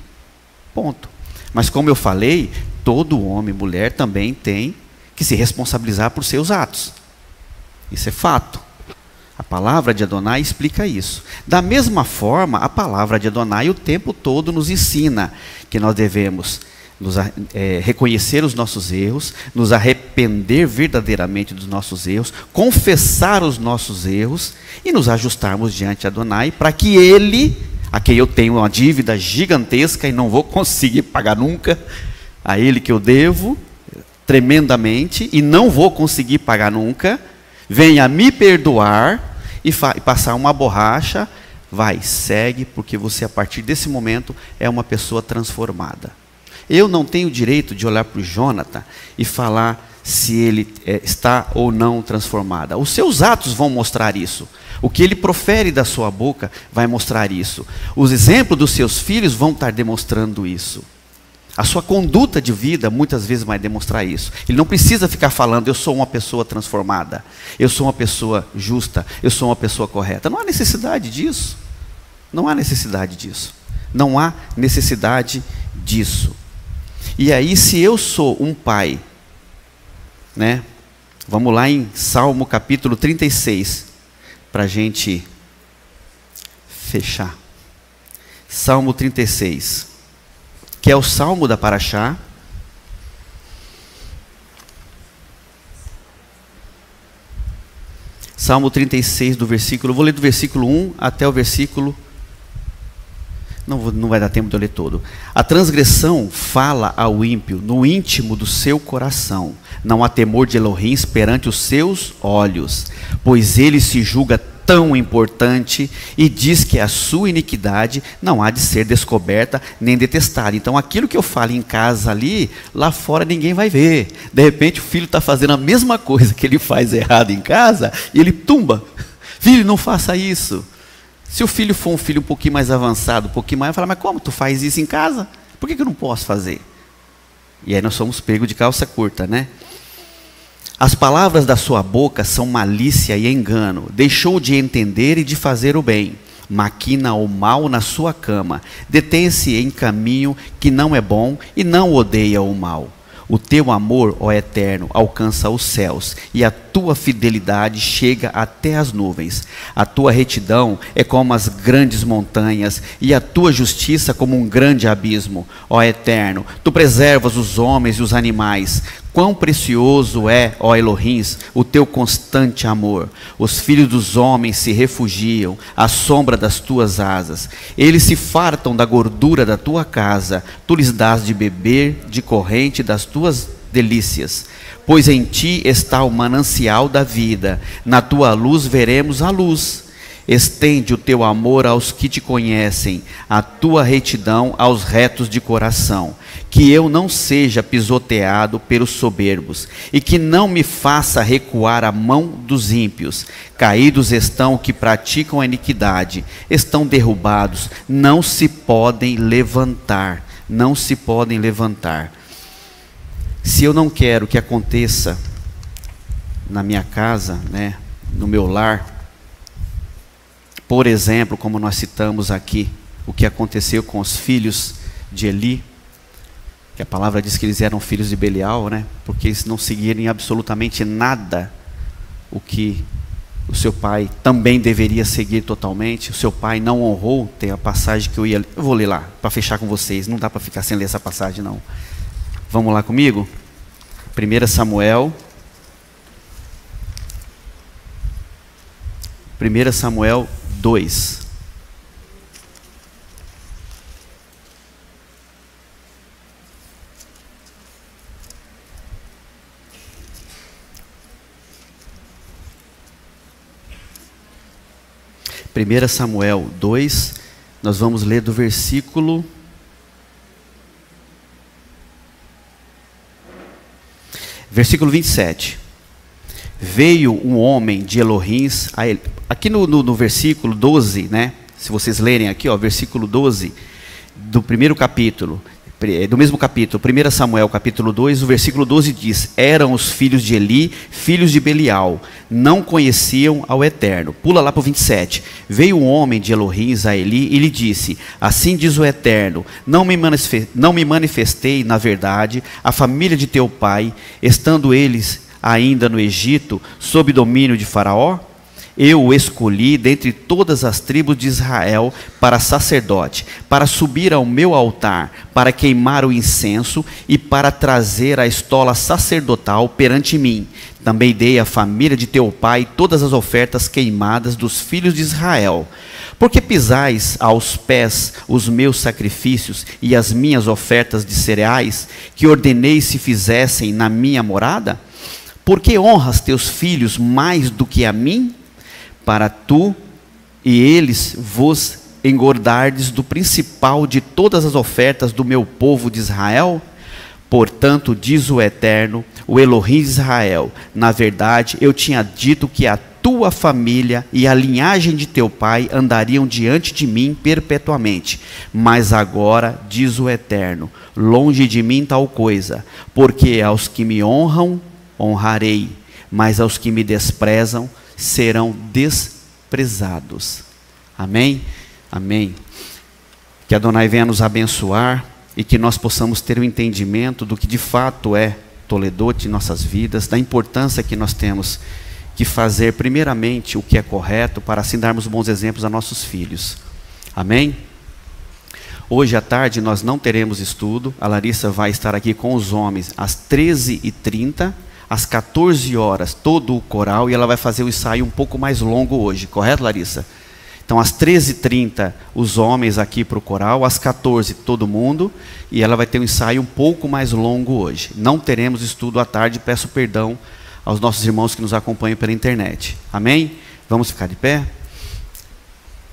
Ponto. Mas como eu falei, todo homem e mulher também tem que se responsabilizar por seus atos. Isso é fato. A palavra de Adonai explica isso. Da mesma forma, a palavra de Adonai o tempo todo nos ensina que nós devemos reconhecer os nossos erros, nos arrepender verdadeiramente dos nossos erros, confessar os nossos erros e nos ajustarmos diante de Adonai para que Ele, a quem eu tenho uma dívida gigantesca e não vou conseguir pagar nunca, a Ele que eu devo tremendamente e não vou conseguir pagar nunca, venha me perdoar e passar uma borracha, vai, segue, porque você a partir desse momento é uma pessoa transformada. Eu não tenho o direito de olhar para o Jonathan e falar se ele está ou não transformado. Os seus atos vão mostrar isso. O que ele profere da sua boca vai mostrar isso. Os exemplos dos seus filhos vão estar demonstrando isso. A sua conduta de vida muitas vezes vai demonstrar isso. Ele não precisa ficar falando: eu sou uma pessoa transformada, eu sou uma pessoa justa, eu sou uma pessoa correta. Não há necessidade disso. Não há necessidade disso. Não há necessidade disso. E aí, se eu sou um pai, Vamos lá em Salmo capítulo 36, para a gente fechar. Salmo 36, que é o Salmo da Paraxá. Salmo 36, vou ler do versículo 1 até o versículo... Não vai dar tempo de eu ler todo. A transgressão fala ao ímpio no íntimo do seu coração. Não há temor de Elohim perante os seus olhos, pois ele se julga tão importante e diz que a sua iniquidade não há de ser descoberta nem detestada. Então aquilo que eu falo em casa ali, lá fora ninguém vai ver. De repente o filho está fazendo a mesma coisa que ele faz errado em casa e ele tumba. Filho, não faça isso. Se o filho for um filho um pouquinho mais avançado, um pouquinho mais, vai falar, mas como tu faz isso em casa? Por que eu não posso fazer? E aí nós somos pegos de calça curta, né? As palavras da sua boca são malícia e engano. Deixou de entender e de fazer o bem. Maquina o mal na sua cama. Detém-se em caminho que não é bom e não odeia o mal. O teu amor, ó Eterno, alcança os céus, e a tua fidelidade chega até as nuvens. A tua retidão é como as grandes montanhas, e a tua justiça como um grande abismo. Ó Eterno, tu preservas os homens e os animais. Quão precioso é, ó Elohim, o teu constante amor. Os filhos dos homens se refugiam à sombra das tuas asas. Eles se fartam da gordura da tua casa. Tu lhes dás de beber de corrente das tuas delícias. Pois em ti está o manancial da vida. Na tua luz veremos a luz. Estende o teu amor aos que te conhecem, a tua retidão aos retos de coração. Que eu não seja pisoteado pelos soberbos, e que não me faça recuar a mão dos ímpios. Caídos estão que praticam a iniquidade, estão derrubados, não se podem levantar, não se podem levantar. Se eu não quero que aconteça na minha casa, né, no meu lar, por exemplo, como nós citamos aqui, o que aconteceu com os filhos de Eli, que a palavra diz que eles eram filhos de Belial, né? Porque eles não seguirem absolutamente nada o que o seu pai também deveria seguir totalmente. O seu pai não honrou. Tem a passagem que eu vou ler lá, para fechar com vocês. Não dá para ficar sem ler essa passagem, não. Vamos lá comigo? 1 Samuel 2. Samuel 2, nós vamos ler do versículo 27. Veio um homem de Elohim a ele. Aqui no versículo 12, né? Se vocês lerem aqui, ó, versículo 12 do primeiro capítulo, do mesmo capítulo, 1 Samuel capítulo 2, o versículo 12 diz: eram os filhos de Eli, filhos de Belial, não conheciam ao Eterno. Pula lá para o 27. Veio um homem de Elohim a Eli e lhe disse: assim diz o Eterno, não me manifestei na verdade a família de teu pai, estando eles ainda no Egito, sob domínio de Faraó? Eu o escolhi dentre todas as tribos de Israel para sacerdote, para subir ao meu altar, para queimar o incenso e para trazer a estola sacerdotal perante mim. Também dei à família de teu pai todas as ofertas queimadas dos filhos de Israel. Porque pisais aos pés os meus sacrifícios e as minhas ofertas de cereais, que ordenei se fizessem na minha morada? Porque honras teus filhos mais do que a mim? Para tu e eles vos engordardes do principal de todas as ofertas do meu povo de Israel? Portanto, diz o Eterno, o Elohim de Israel, na verdade eu tinha dito que a tua família e a linhagem de teu pai andariam diante de mim perpetuamente. Mas agora, diz o Eterno, longe de mim tal coisa, porque aos que me honram, honrarei, mas aos que me desprezam, serão desprezados. Amém? Amém. Que Adonai venha nos abençoar e que nós possamos ter o entendimento do que de fato é Toledote em nossas vidas, da importância que nós temos que fazer primeiramente o que é correto, para assim darmos bons exemplos a nossos filhos. Amém? Hoje à tarde nós não teremos estudo, a Larissa vai estar aqui com os homens às 13h30, às 14 horas, todo o coral, e ela vai fazer o ensaio um pouco mais longo hoje, correto, Larissa? Então às 13h30 os homens aqui para o coral, às 14h todo mundo, e ela vai ter um ensaio um pouco mais longo hoje. Não teremos estudo à tarde, peço perdão aos nossos irmãos que nos acompanham pela internet. Amém? Vamos ficar de pé?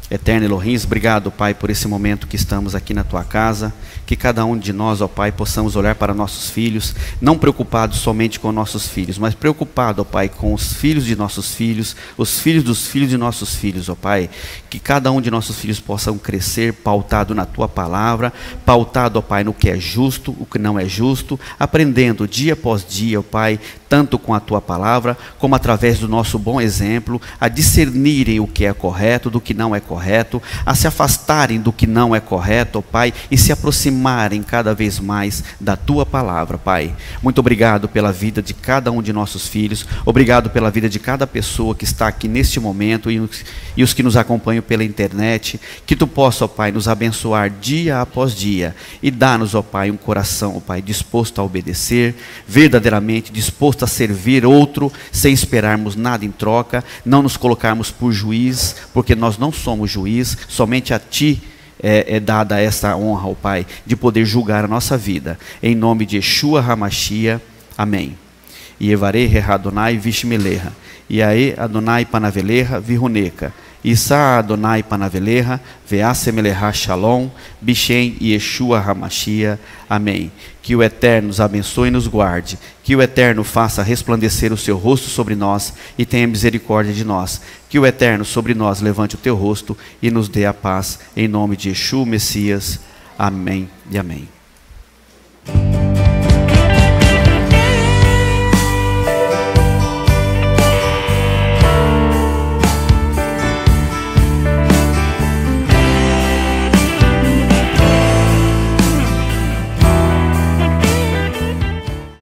Eterno Elohim, obrigado, Pai, por esse momento que estamos aqui na Tua casa, que cada um de nós, ó Pai, possamos olhar para nossos filhos, não preocupados somente com nossos filhos, mas preocupado, ó Pai, com os filhos de nossos filhos, os filhos dos filhos de nossos filhos, ó Pai, que cada um de nossos filhos possam crescer pautado na Tua palavra, pautado, ó Pai, no que é justo, o que não é justo, aprendendo dia após dia, ó Pai, tanto com a Tua palavra, como através do nosso bom exemplo, a discernirem o que é correto do que não é correto, a se afastarem do que não é correto, ó Pai, e se aproximarem cada vez mais da Tua palavra, Pai. Muito obrigado pela vida de cada um de nossos filhos, obrigado pela vida de cada pessoa que está aqui neste momento e os que nos acompanham pela internet, que Tu possa, ó Pai, nos abençoar dia após dia e dá-nos, ó Pai, um coração, ó Pai, disposto a obedecer, verdadeiramente disposto a servir outro, sem esperarmos nada em troca, não nos colocarmos por juiz, porque nós não somos juiz, somente a Ti é dada essa honra, ó Pai, de poder julgar a nossa vida. Em nome de Yeshua HaMashiach, amém. Yevarei Adonai Vishmeleha, Iae Adonai Panaveleha Viruneca, Issa Adonai Panaveleha, Veasemeleha Shalom, Bishem Yeshua HaMashiach, amém. Que o Eterno nos abençoe e nos guarde, que o Eterno faça resplandecer o seu rosto sobre nós e tenha misericórdia de nós, que o Eterno sobre nós levante o teu rosto e nos dê a paz, em nome de Yeshua Messias, amém e amém.